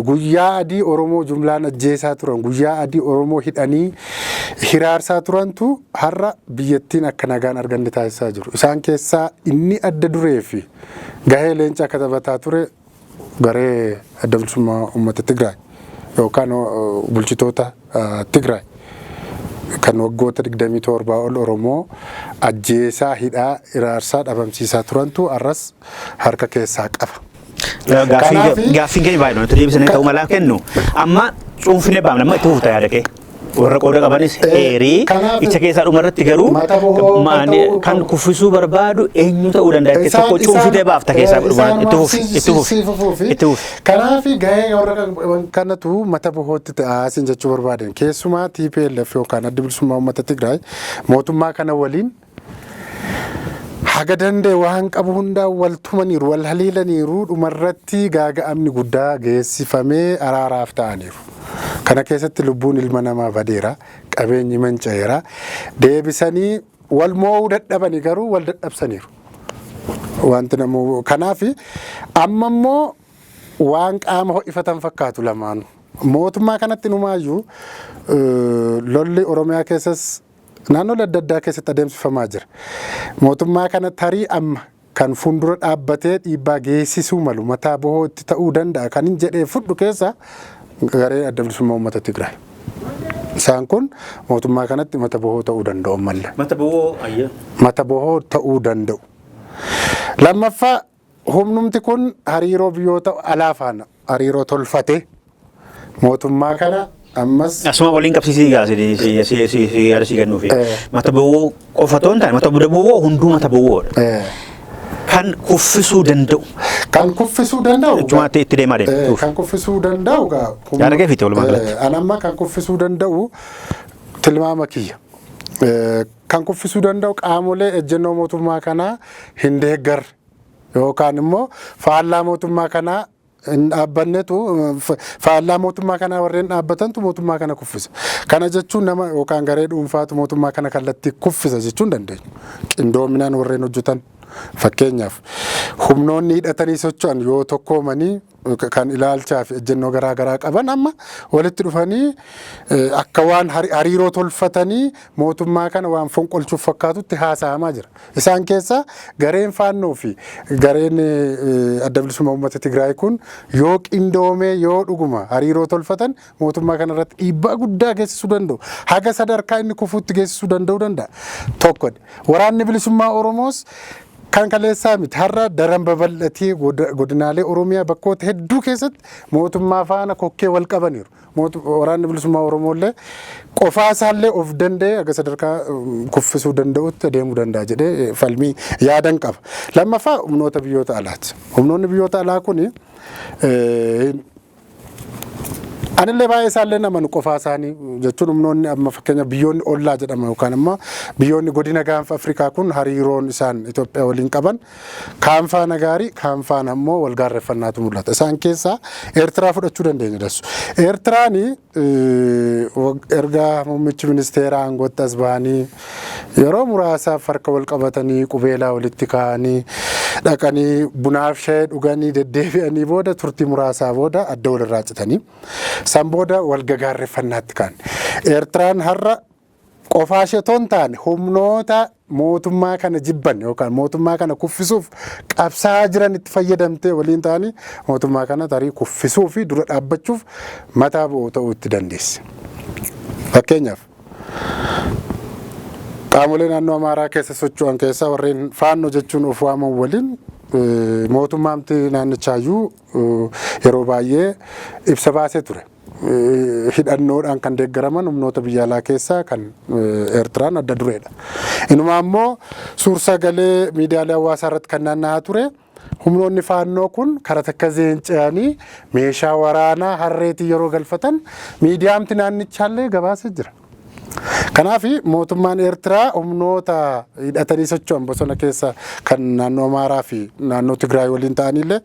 B: guyyaa adii Oromoo jumlaan ajjeesaa turan guyyaa adii Oromoo hidhanii hiraarsaa turantu har'a biyyattiin akka nagaan arganne taasisaa jiru. Isaan keessaa inni adda duree fi gahee leencaa akka taphataa ture garee adda bilisummaa uummata Tigraay yookaan bulchitoota Tigraay kan waggoota 27 ol Oromoo ajjeesaa hidhaa hiraarsaa dhabamsiisaa turantu arras harka keessaa qaba.
A: Gaaffiin keenya baay'ee nuti deebisanii ta'uu malaa kennu amma cuunfinee baafna amma itti fufta yaada kee. Warra qooda qabanis eerii icha keessaa dhumarratti garuu kan kuffisuu barbaadu eenyu ta'uu danda'a itti tokko cuunfitee baafta keessaa dhumarratti itti fufi.
B: Kanaaf gahee warra kanatu mata bohootti ta'aasin jechuu barbaadan keessumaa TPLF yookaan adda bilisummaa uummata Tigraay mootummaa kana waliin haga danda'e waan qabu hundaa wal tumaniiru wal haliilaniiru dhumarratti gaaga'amni guddaa geessifamee araaraaf ta'aniiru. Kana keessatti lubbuun ilma namaa badeera qabeenyi manca'eera deebisanii wal mo'uu dadhabanii garuu wal dadhabsaniiru. Wanti namoo kanaaf amma immoo waan qaama ho'ifatan fakkaatu lamaan mootummaa kanatti numaayyuu lolli Oromiyaa keessas naannoo adda addaa keessatti adeemsifamaa jira. Mootummaa kana tarii amma kan fuuldura dhaabbatee dhiibbaa geessisuu malu mataa bohootti ta'uu danda'a kan hin jedhee fudhu keessa garee adda bilisummaa uummata Tigraay. Isaan kun mootummaa kanatti mata bohoo ta'uu danda'u malee.
A: Mata bohoo ayya.
B: Mata bohoo ta'uu danda'u. Lammaffaa humnumti kun hariiroo biyyoota alaa faana hariiroo tolfate mootummaa kana ammas
A: asuma waliin qabsiisii gaasii yaadasii kennuufi. Mata bohoo qofatoon ta'e mata bohoo hunduu mata bohoodha. Kan kuffisuu danda'u.
B: Kan kuffisuu danda'u.
A: Jechuun itti deemaa deemu.
B: Kan kuffisuu danda'u gaa.
A: Yaada kee fiite walumaa galatti.
B: Anamma kan kuffisuu danda'u tilmaama kiyya. Kan kuffisuu danda'u qaamolee ejjennoo mootummaa kanaa hin deeggarre yookaan immoo faallaa mootummaa kanaa hin dhaabbannetu faallaa mootummaa kanaa warreen dhaabbatantu mootummaa kana kuffisa. Kana jechuun nama yookaan garee dhuunfaatu mootummaa kana kallattii kuffisa jechuun dandeenya. Qindoominaan warreen hojjetan. Fakkeenyaaf humnoonni hidhatanii socho'an yoo tokkoomanii kan ilaalchaa fi ejjennoo garaa garaa qaban amma walitti dhufanii akka waan hariiroo tolfatanii mootummaa kana waan fonqolchuuf fakkaatutti haasa'amaa jira. Isaan keessaa gareen faannoo fi gareen adda bilisummaa uummata Tigraay kun yoo qindoomee yoo dhuguma hariiroo tolfatan mootummaa kana irratti dhiibbaa guddaa geessisuu danda'u. Haga sadarkaa inni kufuutti geessisuu danda'uu danda'a. Tokkodha. Waraanni bilisummaa Oromoos kan kaleessaa miti har'a daran babal'atee godinaalee Oromiyaa bakkoota hedduu keessatti mootummaa faana kokkee wal qabaniiru. Waraanni bilisummaa Oromooillee qofaa isaallee of danda'ee aga sadarkaa kuffisuu danda'utti adeemuu danda'a jedhee falmii yaadan qaba. Lammaffaa humnoota biyyoota alaati. Humnoonni biyyoota alaa kuni anillee baay'ee isaallee namanu qofaa isaanii jechuun humnoonni amma fakkeenya biyyoonni ollaa jedhama yookaan immoo biyyoonni godina gaanfa Afrikaa kun hariiroon isaan Itoophiyaa waliin qaban kaan faana gaarii kaan faana immoo wal gaarreeffannaatu mul'ata. Isaan keessaa Eertiraa fudhachuu dandeenya dassu. Eertiraani erga muummichi ministeeraa aangootti as bahanii yeroo muraasaaf harka wal qabatanii qubeelaa walitti kaa'anii dhaqanii bunaaf shayii dhuganii deddeebi'anii booda turtii muraasaa booda adda walirraa citanii san booda wal gaarreeffannaatti kaan. Eertiraan har'a qofaa ishee toon taane humnoota mootummaa kana jibban yookaan mootummaa kana kuffisuuf qabsaa jiran itti fayyadamtee waliin ta'anii mootummaa kana tarii kuffisuu fi dura dhaabbachuuf mataa bu'uu ta'uu itti dandeesse. Fakkeenyaaf qaamolee naannoo Amaaraa keessa socho'an keessaa warreen faannoo jechuun of waaman waliin mootummaamti naannichaayyuu yeroo baay'ee ibsa baasee ture. Hidhannoodhaan kan deeggaraman humnoota biyya alaa keessaa kan Eertiraan adda dureedha. Inuma ammoo suur-sagalee miidiyaalee hawaasaa irratti kan naanna'aa ture. Humnoonni faannoo kun karaa takka zeenca'anii meeshaa waraanaa harreetii yeroo galfatan miidiyaamti naannichaallee gabaasee jira. Kanaaf mootummaan Eertiraa humnoota hidhatanii socho'an bosona keessa kan naannoo Amaaraa fi naannoo Tigraay waliin ta'anillee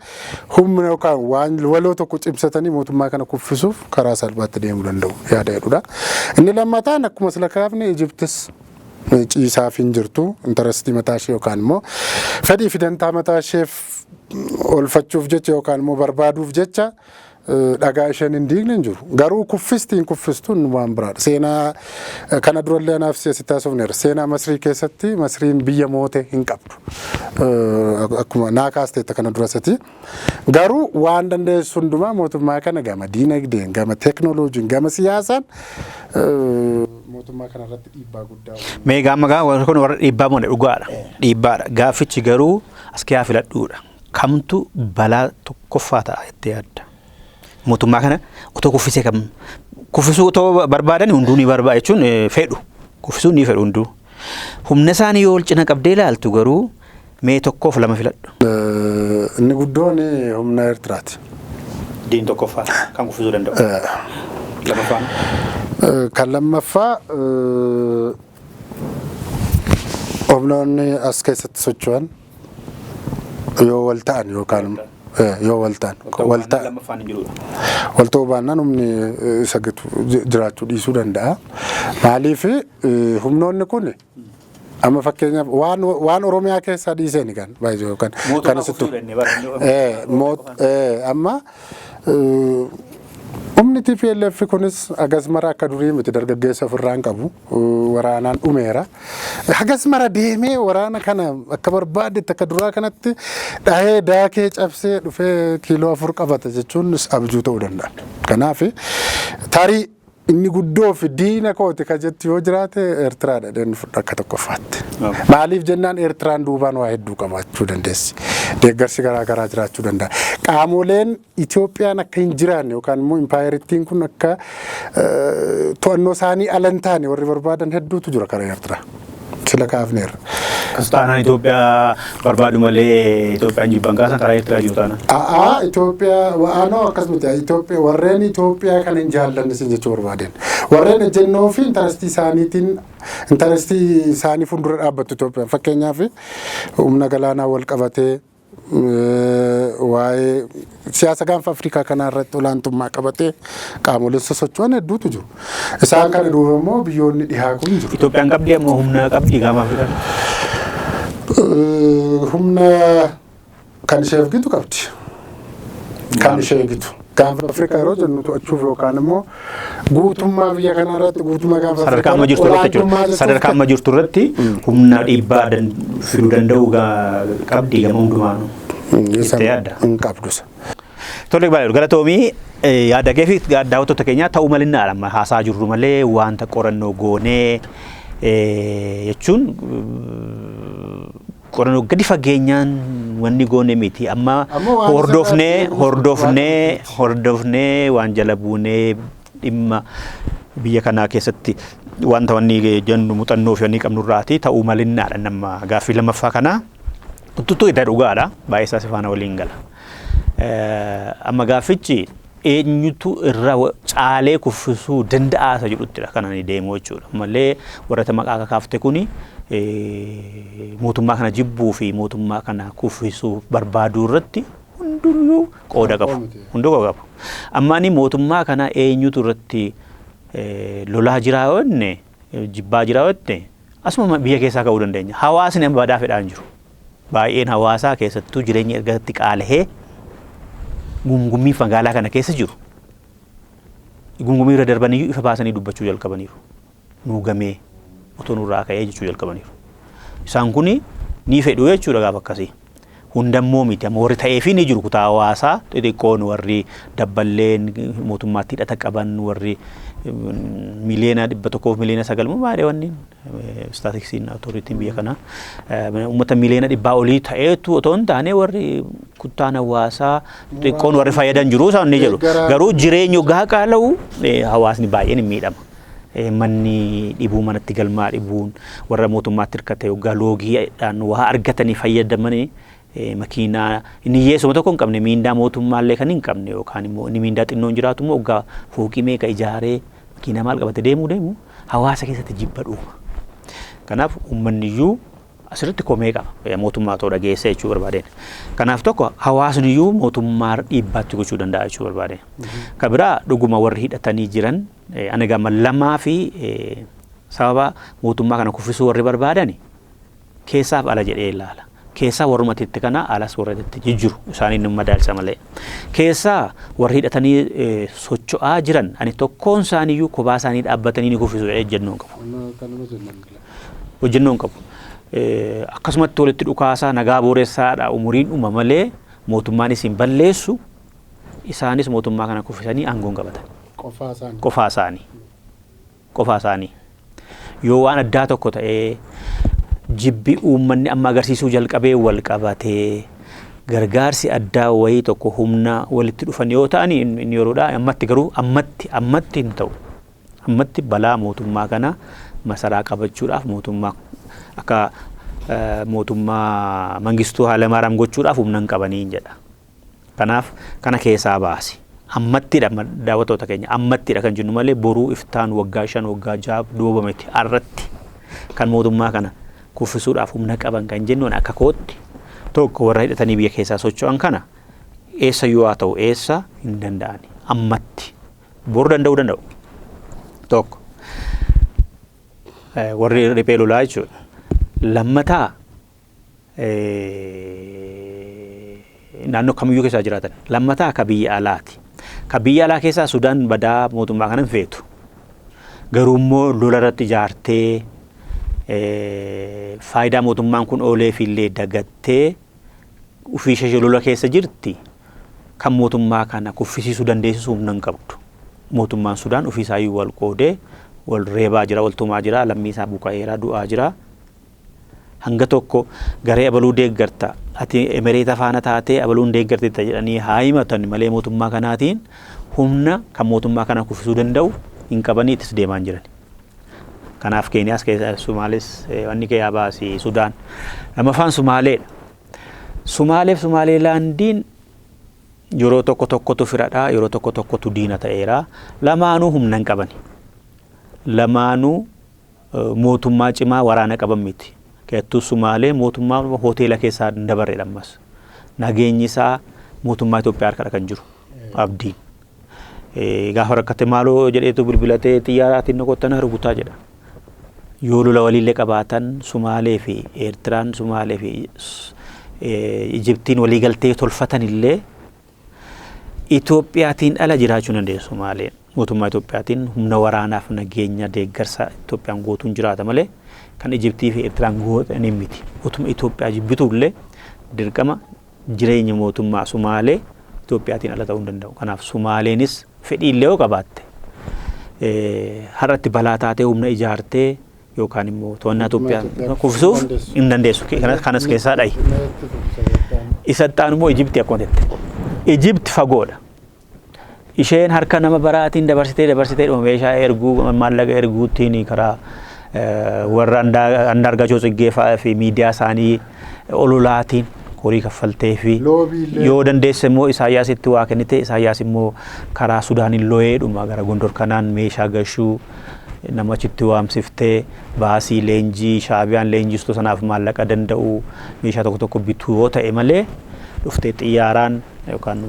B: humna yookaan waan waloo tokko cimsatanii mootummaa kana kuffisuuf karaa salphaatti deemuu danda'u yaada jedhudha. Inni lammataan akkuma sila kaafne Ijiptis ciisaaf hin jirtu intarastii mataa ishee yookaan immoo fedhii fi dantaa mataa isheef oolfachuuf jecha yookaan immoo barbaaduuf jecha dhagaa isheen hin diigne hin jiru. Garuu kuffistiin kuffistuun waan biraadha. Seenaa kana durallee anaaf siyaasitti taasifneera. Seenaa Masrii keessatti Masriin biyya moote hin qabdu. Akkuma naakaasteetta kana durasati. Garuu waan dandeessu hundumaa mootummaa kana gama diinagdeen, gama teeknooloojiin, gama siyaasaan mootummaa kana irratti dhiibbaa guddaa.
A: Mee gaamma warra dhiibbaa moo dhugaadha. Dhiibbaadha. Gaaffichi garuu as keessaa filadhuudha. Kamtu balaa tokkoffaa ta'a jettee yaadda? Mootummaa kana otoo kuffisee kam kuffisuu otoo barbaadan hunduu ni barbaada jechuun fedhu kuffisuu ni fedhu hunduu humna isaanii yoo cina qabdee ilaaltu garuu mee tokkoof lama filadhu.
B: Inni guddoon humna Eertiraati.
A: Diin tokkoffaa kan kuffisuu danda'u. Lammaffaan.
B: Kan lammaffaa humnoonni as keessatti socho'an yoo wal ta'an yookaan yoo wal ta'an wal ta'uu baannaan humni sagitu jiraachuu dhiisuu danda'a. Maaliif humnoonni kun amma fakkeenyaaf waan Oromiyaa keessaa dhiiseen kan baay'ee yookaan kan asitti amma Humni TPLF kunis agas mara akka durii miti dargaggeessa ofirraan qabu waraanaan dhumeera. Agas mara deemee waraana kana akka barbaadetti akka duraa kanatti dhahee daakee cabsee dhufee kiiloo 4 qabata jechuun abjuu ta'uu danda'a. Kanaaf tarii inni guddoo fi diina kooti ka jetti yoo jiraate Eertiraadha deen akka tokkoffaatti. Maaliif jennaan Eertiraan duubaan waa hedduu qabaachuu dandeessi. Deeggarsi garaa garaa jiraachuu danda'a. Qaamoleen Itoophiyaan akka hin jiraanne yookaan immoo impaayerittiin kun akka to'annoo isaanii ala hin taane warri barbaadan hedduutu jira karaa Eertiraa. Sila kaafneerra.
A: Kastaanaan Itoophiyaa barbaadu malee Itoophiyaan jibban kaasan karaa Eertiraa jiru taana.
B: Itoophiyaa waanoo akkasumatti Itoophiyaa warreen Itoophiyaa kan hin jaallanne sin jechuu barbaadeen. Warreen ejjennoo fi intarastii isaanii fuuldura dhaabbattu Itoophiyaan fakkeenyaaf humna galaanaa wal qabatee waa'ee siyaasa gaanfa Afrikaa kana irratti olaantummaa qabatee qaamoleen sosocho'an hedduutu jiru. Isaan kana duuba immoo biyyoonni dhihaa kun jiru.
A: Itoophiyaan qabdi ammoo humna qabdi gaanfa Afrikaa.
B: Humna kan ishee eeggitu qabdi. Kan ishee eeggitu. Gaanfa Afrikaa yeroo jennu to'achuuf yookaan immoo guutummaa biyya kanaa irratti guutummaa gaanfa Afrikaa
A: sadarkaa amma jirtu irratti humna dhiibbaa fiduu danda'u qabdi gama hundumaanuu.
B: Hin qabdus.
A: Tole baay'ee galatoomii yaada kee fi daawwattoota keenyaa ta'uu malinnaadha amma haasaa jirru malee wanta qorannoo goonee jechuun qorannoo gadi fageenyaan wanni goone miti amma hordofnee waan jala buunee dhimma biyya kanaa keessatti wanta wanni jennu muuxannoo fi wanni qabnurraati ta'uu malinnaadha nama gaaffii lammaffaa kanaa tuttuu itti dhugaadha baay'ee isaa sifaana waliin gala. Amma gaaffichi eenyutu irra caalee kuffisuu danda'a isa jedhuttidha kanan deemu jechuudha. Malee warra maqaa kaafte kuni mootummaa kana jibbuu fi mootummaa kana kuffisuu barbaaduu irratti hunduyyuu qooda qabu. Hunduu qooda qabu. Amma ani mootummaa kana eenyutu irratti lolaa jiraa yoonne jibbaa jiraa yoonne asuma biyya keessaa ka'uu dandeenya. Hawaasni amma badaa fedhaan jiru. Baay'een hawaasaa keessattuu jireenya ergatti qaala'ee gumgummii magaalaa kana keessa jiru. Gumgummii irra darbanii ifa baasanii dubbachuu jalqabaniiru. Nuugamee otoo nurraa ka'ee jechuu jalqabaniiru. Isaan kuni ni fedhu jechuudha gaafa akkasii. Hundammoo miti amma warri ta'eefii ni jiru kutaa hawaasaa xixiqqoon warri dabballeen mootummaatti hidhata qaban warri miliyoona 100 miliyoona 9 baay'ee wanni staatiksiin authoritiin biyya kana uummata miliyoona 100 olii ta'eetu otoo hin taane warri kutaan hawaasaa xixiqqoon warri fayyadan jiru isaan ni jedhu. Garuu jireenya gaa qaala'u hawaasni baay'een miidhama. Manni dhibuu manatti galmaa dhibuun warra mootummaatti hirkate yookaan loogiidhaan waa argatanii fayyadamanii makiinaa inni yeesuma tokko hin qabne miindaa mootummaallee kan hin qabne yookaan immoo inni miindaa xinnoon jiraatu immoo waggaa fooqii meeqa ijaaree makiinaa maal qabate deemu hawaasa keessatti jibba dhuuma. Kanaaf uummanni iyyuu asirratti komee qaba mootummaa ta'uu dhageessa jechuu barbaadeen. Kanaaf tokko hawaasni iyyuu mootummaa dhiibbaatti gochuu danda'a jechuu barbaadeen. Kan biraa dhuguma warri hidhatanii jiran ana gama lamaa fi sababa mootummaa kana kuffisuu warri barbaadan keessaaf ala jedhee ilaala. Keessaa warrumatitti kana alas warratitti jijjiru isaanii nama madaalsa malee. Keessaa warri hidhatanii socho'aa jiran ani tokkoon isaaniiyyuu kophaa isaanii dhaabbatanii ni kuffisu ejjennoon qabu. Hojjennoon qabu. Akkasumatti walitti dhukaasaa nagaa booressaadha umuriin dhuma malee mootummaan isin balleessu isaanis mootummaa kana kuffisanii aangoon qabatan. Qofaa isaanii. Yoo waan addaa tokko ta'ee jibbi uummanni amma agarsiisuu jalqabee wal qabatee gargaarsi addaa wayii tokko humna walitti dhufan yoo ta'an inni yeroodha ammatti garuu ammatti hin ta'u. Ammatti balaa mootummaa kana masaraa qabachuudhaaf mootummaa akka mootummaa Mangistuu Hayilamaariyaam gochuudhaaf humna hin qabaniin jedha. Kanaaf kana keessaa baasi. Ammattidha daawwattoota keenya ammattidha kan jennu malee boruu iftaan waggaa 5 waggaa 6 duubameti arratti kan mootummaa kana kuffisuudhaaf humna qaban kan jennuun akka kootti tokko warra hidhatanii biyya keessaa socho'an kana eessa yoo haa ta'u eessa hin danda'ani ammatti boru danda'u tokko warri riphee lolaa jechuudha. Lammataa naannoo kamiyyuu keessa jiraatan lammataa akka biyya alaati. Ka biyya alaa keessaa Sudaan badaa mootummaa kana hin feetu. Garuu immoo lola irratti ijaartee faayidaa mootummaan kun ooleef illee dagattee ofii ishee lola keessa jirti. Kan mootummaa kana kuffisiisuu dandeessisu humna hin qabdu. Mootummaan Sudaan ofii isaayyuu wal qoodee wal reebaa jira, wal tumaa jira, lammii isaa buqqa'eera, du'aa jira. Hanga tokko garee abaluu deeggarta ati emereeta faana taatee abaluun deeggartetta jedhanii haa himatan malee mootummaa kanaatiin humna kan mootummaa kana kuffisuu danda'u hin qabanii ittis deemaan jiran. Kanaaf Keeniyaas keessa Sumaalees wanni kee yaa baasi Sudaan. Lamaffaan Sumaaleedha. Sumaaleef Sumaaleelaandiin yeroo tokkotu firadhaa, yeroo tokkotu diina ta'eera. Lamaanuu humna hin qabani. Lamaanuu mootummaa cimaa waraana qaban miti. Keettuu Sumaalee mootummaa hoteela keessaa dabarreedha ammas. Nageenyi isaa mootummaa Itoophiyaa harkadha kan jiru. Abdiin. Gaafa rakkate maaloo jedheetu bilbilatee xiyyaaraatiin noqottana rukutaa jedha. Yoo lola waliillee qabaatan Sumaalee fi Eertiraan, Sumaalee fi Ijiptiin waliigaltee tolfatan illee Itoophiyaatiin ala jiraachuu dandeessu Sumaaleen. Mootummaa Itoophiyaatiin humna waraanaaf nageenya deeggarsa Itoophiyaan gootuun jiraata malee kan Ijiptii fi Eertiraan gootan miti. Mootummaa Itoophiyaa jibbituullee dirqama jireenya mootummaa Sumaalee Itoophiyaatiin ala ta'uu hin danda'u. Kanaaf Sumaaleenis fedhiillee yoo qabaatte har'atti balaa taatee humna ijaartee yookaan immoo to'annaa Itoophiyaa kuffisuuf hin dandeessu. Kanas keessaa dhahi. Isattaan immoo Ijiptii akkuma jette. Ijipti fagoodha. Isheen harka nama baraatiin dabarsitee meeshaa erguu maallaqa erguutiin karaa warra andaargachoo Tsiggeefaa fi miidiyaa isaanii ololaatiin horii kaffaltee fi yoo dandeesse immoo Isaayyaasitti waa kennite Isaayyaas immoo karaa Sudaaniin looyeedhuma gara Gondor kanaan meeshaa gashuu namachitti waamsiftee baasii leenjii Shaabiyaan leenjistuu sanaaf maallaqa danda'u meeshaa tokko bituu yoo ta'e malee dhuftee xiyyaaraan yookaan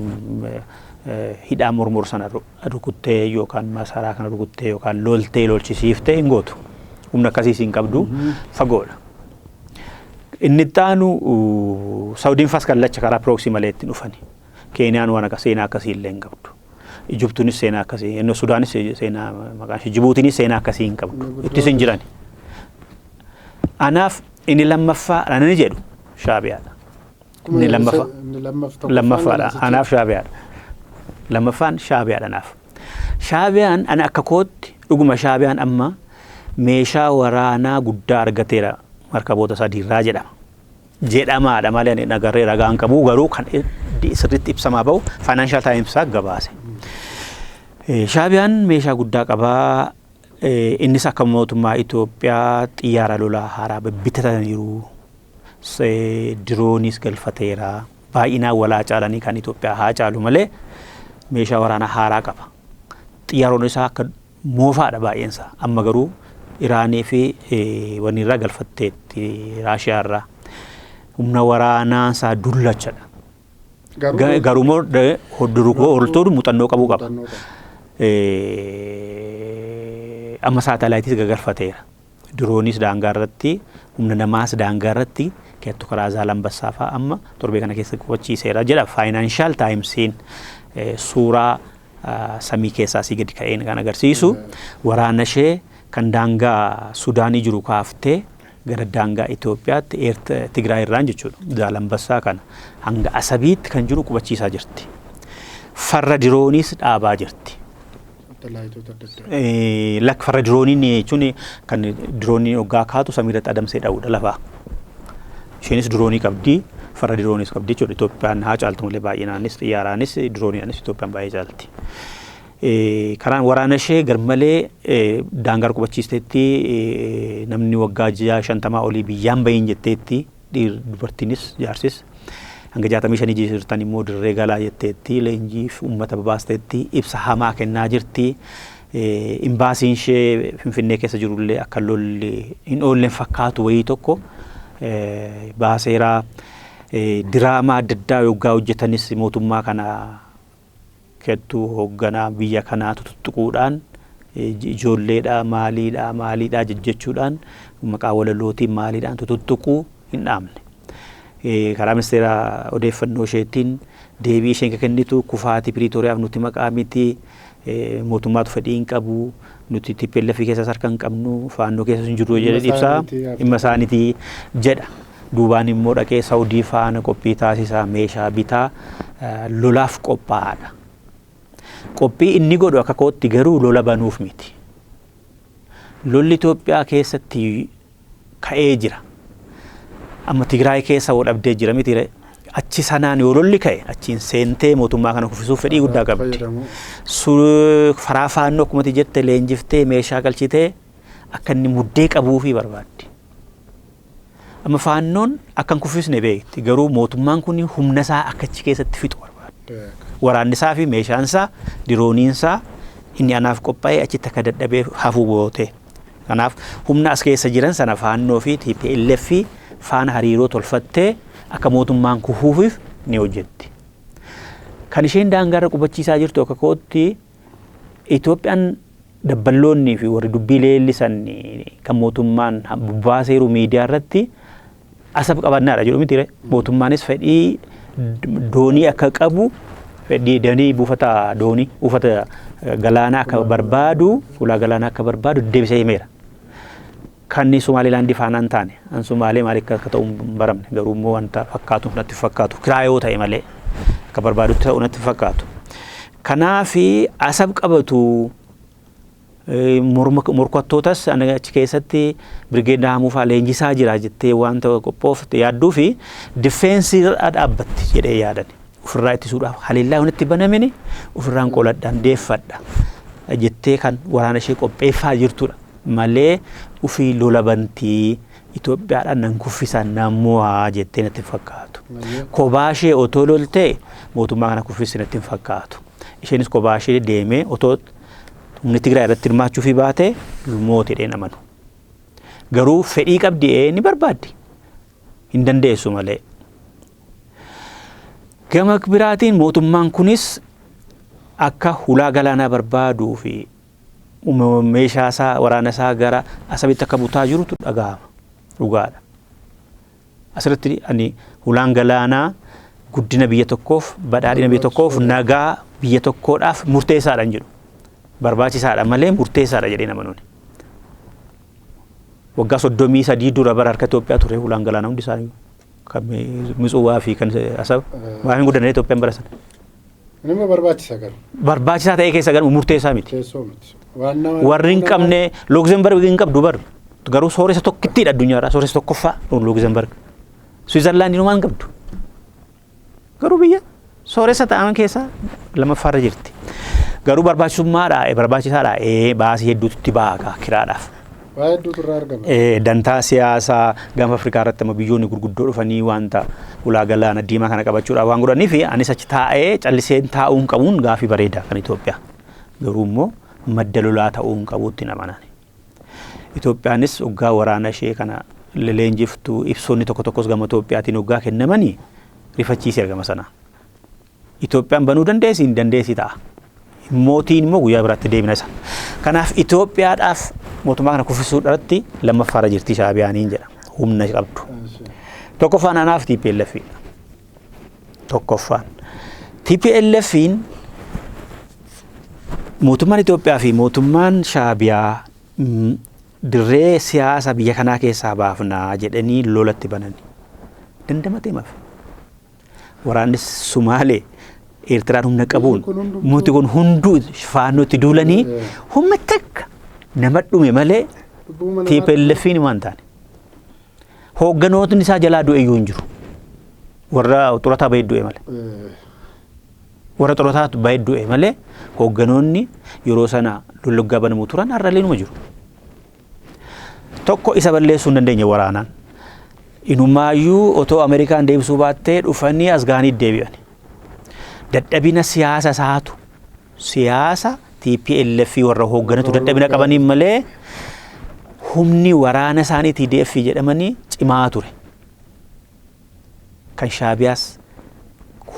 A: hidhaa mormor sana rukuttee yookaan masaraa kana rukuttee yookaan loltee lolchisiiftee hin gootu. Humna akkasiis hin qabdu fagoodha. Inni taanu Saudiin fas kallacha karaa proximaleetti dhufani. Keeniyaan waan akka seenaa akkasii illee hin qabdu. Ijiptuunis seenaa akkasii, inni Sudaanis seenaa maqaan ishee Jibuutiinis seenaa akkasii hin qabdu. Ittis hin jiran. Anaaf inni lammaffaa anani jedhu Shaabiyaadha. Inni lammaffaadha. Anaaf Shaabiyaadha. Lammaffaan Shaabiyaadha anaaf. Shaabiyaan ana akka kootti dhuguma Shaabiyaan amma meeshaa waraanaa guddaa argateera markaboota sadiirraa jedhama. Jedhamaadha malee nagarree ragaan qabu garuu kan sirriitti ibsamaa bahu Financial Times gabaase. Shaabiyaan meeshaa guddaa qabaa. Innis akka mootummaa Itoophiyaa xiyyaara lolaa haaraa bitataniiru. Diroonis galfateera. Baay'inaan walaa caalanii kan Itoophiyaa haa caalu malee meeshaa waraanaa haaraa qaba. Xiyyaaronni isaa akka moofaadha baay'eensa. Amma garuu Iraanii fi wanirraa galfatteetti Raashiyaarraa humna waraanaa isaa dullachadha. Garuu hodurukoo oltoon muuxannoo qabu qaba. Amma saatalaayitis gagalfateera. Diroonis daangaa irratti humna namaas daangaa irratti keettu karaa Zaalambassaa fa'aa amma torbee kana keessa qubachiiseera jedha Financial Timesiin suuraa samii keessaa asii gadi ka'een kan agarsiisu waraana ishee kan daangaa Sudaanii jiru kaaftee gara daangaa Itoophiyaatti Tigraay irraan jechuudha. Zaalambassaa kana hanga Asabiitti kan jiru qubachiisaa jirti. Farra diroonis dhaabaa jirti. Lakk farra dirooniin jechuun kan dirooniin hoggaa kaatu samiirratti adamsee dha'uudha lafaa. Isheenis diroonii qabdi, farra diroonis qabdi jechuudha. Itoophiyaan haa caaltu malee baay'inaanis xiyyaaraanis dirooniidhaanis Itoophiyaan baay'ee caalti. Karaan waraana ishee garmalee daangaa qubachiisteetti namni waggaa 50 olii biyyaan bahin jetteetti dubartiinis jaarsis hanga 65 jirtan immoo dirree galaa jetteetti leenjiif uummata babaasteetti ibsa hamaa kennaa jirti. Imbaasiin ishee Finfinnee keessa jirullee akka lolli hin oolleen fakkaatu wayii tokko baaseeraa diraamaa adda addaa yoggaa hojjetanis mootummaa kana keettuu hoogganaa biyya kanaatu tuttuquudhaan ijoolleedha maaliidha jechuudhaan maqaa walalootiin maaliidhaan tuttuquu hin dhaamne. Karaa ministeera odeeffannoo isheetiin deebii isheen kennitu kufaatii Piriitooriyaaf nuti maqaa miti mootummaatu fedhii hin qabu nuti TPLF keessa harka hin qabnu faannoo keessa hin jiru jedhee ibsaa dhimma isaaniitii jedha. Duubaan immoo dhaqee Saawudii faana qophii taasisaa meeshaa bitaa lolaaf qophaa'aadha. Qophii inni godhu akka kootti garuu lola banuuf miti. Lolli Itoophiyaa keessatti ka'ee jira. Amma Tigraay keessa wal dhabdee jira miti achi sanaan yoo lolli ka'e achiin seentee mootummaa kana kuffisuuf fedhii guddaa qabdi. Faraa faannoo akkuma jette leenjiftee meeshaa galchitee akka inni muddee qabuufi barbaaddi. Amma faannoon akkan kuffisne beekti garuu mootummaan kun humna isaa akka achi keessatti fixu barbaaddi. Waraanni isaa fi meeshaan isaa dirooniin isaa inni anaaf qophaa'ee achitti akka dadhabee hafuu goote. Kanaaf humna as keessa jiran sana faannoo fi TPLF faana hariiroo tolfattee akka mootummaan kufuufiif ni hojjetti. Kan isheen daangaarra qubachiisaa jirtu akka kootti Itoophiyaan dabballoonnii fi warri dubbii leellisan kan mootummaan baaseeru miidiyaa irratti asab qabannaadha jedhu miti mootummaanis fedhii doonii akka qabu fedhii doonii buufata doonii buufata galaanaa akka barbaadu ulaa galaanaa akka barbaadu deebisee himeera. Kan Somaalilaandii faanaan taane an Somaalee maal akka ta'u baramne garuu immoo wanta fakkaatu natti fakkaatu kiraayoo ta'e malee akka barbaadu ta'u natti fakkaatu. Kanaaf asab qabatu morkattootas achi keessatti Birgeed Daamuufaa leenjisaa jira jettee wanta qophoofte yaadduu fi difeensii dhaabbatti jedhee yaadan. Ofirraa ittisuudhaaf haliillaa wanitti banamini ofirraan qoladhaan deeffadha jettee kan waraana ishee qopheeffaa jirtudha. Malee ufii lola bantii Itoophiyaadhaan nan kuffisan namoota jettee natti fakkaatu. Kobaashee otoo loltee mootummaa kana kuffisi natti fakkaatu. Isheenis kobaashee deemee otoo humni Tigraay irratti hirmaachuu fi baatee mootii dheen amanu. Garuu fedhii qabdi ni barbaaddi. Hin dandeessu malee. Gama biraatiin mootummaan kunis akka hulaa galaanaa barbaaduu fi meeshaa isaa waraana isaa gara asabitti akka butaa jirutu dhagahama. Dhugaadha. Asirratti ani hulaan galaanaa guddina biyya tokkoof badhaadhina biyya tokkoof nagaa biyya tokkoodhaaf murteessaadha jedhu. Barbaachisaadha malee murteessaadha jedhee nama nuuni. Waggaa 33 dura bara harka Itoophiyaa ture hulaan galaanaa hundi isaanii kan Mitsuwaa fi kan asab waan guddinaa Itoophiyaan barasan.
B: Nama barbaachisa garuu.
A: Barbaachisaa ta'ee keessa garuu murteessaa miti.
B: Teessoo miti.
A: Warri hin qabne Luxembourg hin qabdu bar garuu sooressa tokkittiidha addunyaarraa sooressa tokkoffaa Luxembourg. Switzerland numaan hin qabdu. Garuu biyya sooressa ta'an keessaa lammaffaarra jirti. Garuu barbaachisaadha baasii hedduutti baaqa kiraadhaaf.
B: Waa hedduutu irraa argama.
A: Dantaa siyaasaa gama Afrikaa irratti amma biyyoonni gurguddoo dhufanii wanta ulaa galaana diimaa kana qabachuudhaaf waan godhanii fi anis achi taa'ee calliseen taa'uun qabuun gaafii bareedaa kan Itoophiyaa. Garuu immoo madda lolaa ta'uun qabuutti namanan. Itoophiyaanis waggaa waraana ishee kana leenjiftu ibsoonni tokko tokkos gama Itoophiyaatiin waggaa kennamanii rifachiisee argama sana. Itoophiyaan banuu dandeessi hin dandeessi ta'a. Mootiin immoo guyyaa biraatti deemina isa. Kanaaf Itoophiyaadhaaf mootummaa kana kuffisuudhaatti lammaffaarra jirti Shaabiyaaniin jedha. Humna qabdu. Tokkoffaan anaaf TPLF. Tokkoffaan. TPLFin mootummaan Itoophiyaa fi mootummaan Shaabiyaa dirree siyaasa biyya kanaa keessaa baafnaa jedhanii lolatti banan. Dandamatee maaf. Waraanni Sumaalee Eertiraan humna qabuun mootii kun hunduu faannootti duulanii humna takka nama dhume malee TPLFin waan taane. Hoogganootni isaa jalaa du'e iyyuu hin jiru. Warra xurataa bahee du'e malee. Warra xurataa bahee du'e malee hoogganoonni yeroo sana lolloggaa banamuu turan har'allee numa jiru. Tokko isa balleessuu hin dandeenye waraanaan. Inumaayyuu otoo Ameerikaan deebisuu baattee dhufanii as gahanii deebi'an. Dadhabina siyaasa isaatu siyaasa TPLF warra hoogganatu dadhabina qabaniin malee humni waraana isaanii TDF jedhamanii cimaa ture. Kan Shaabiyaas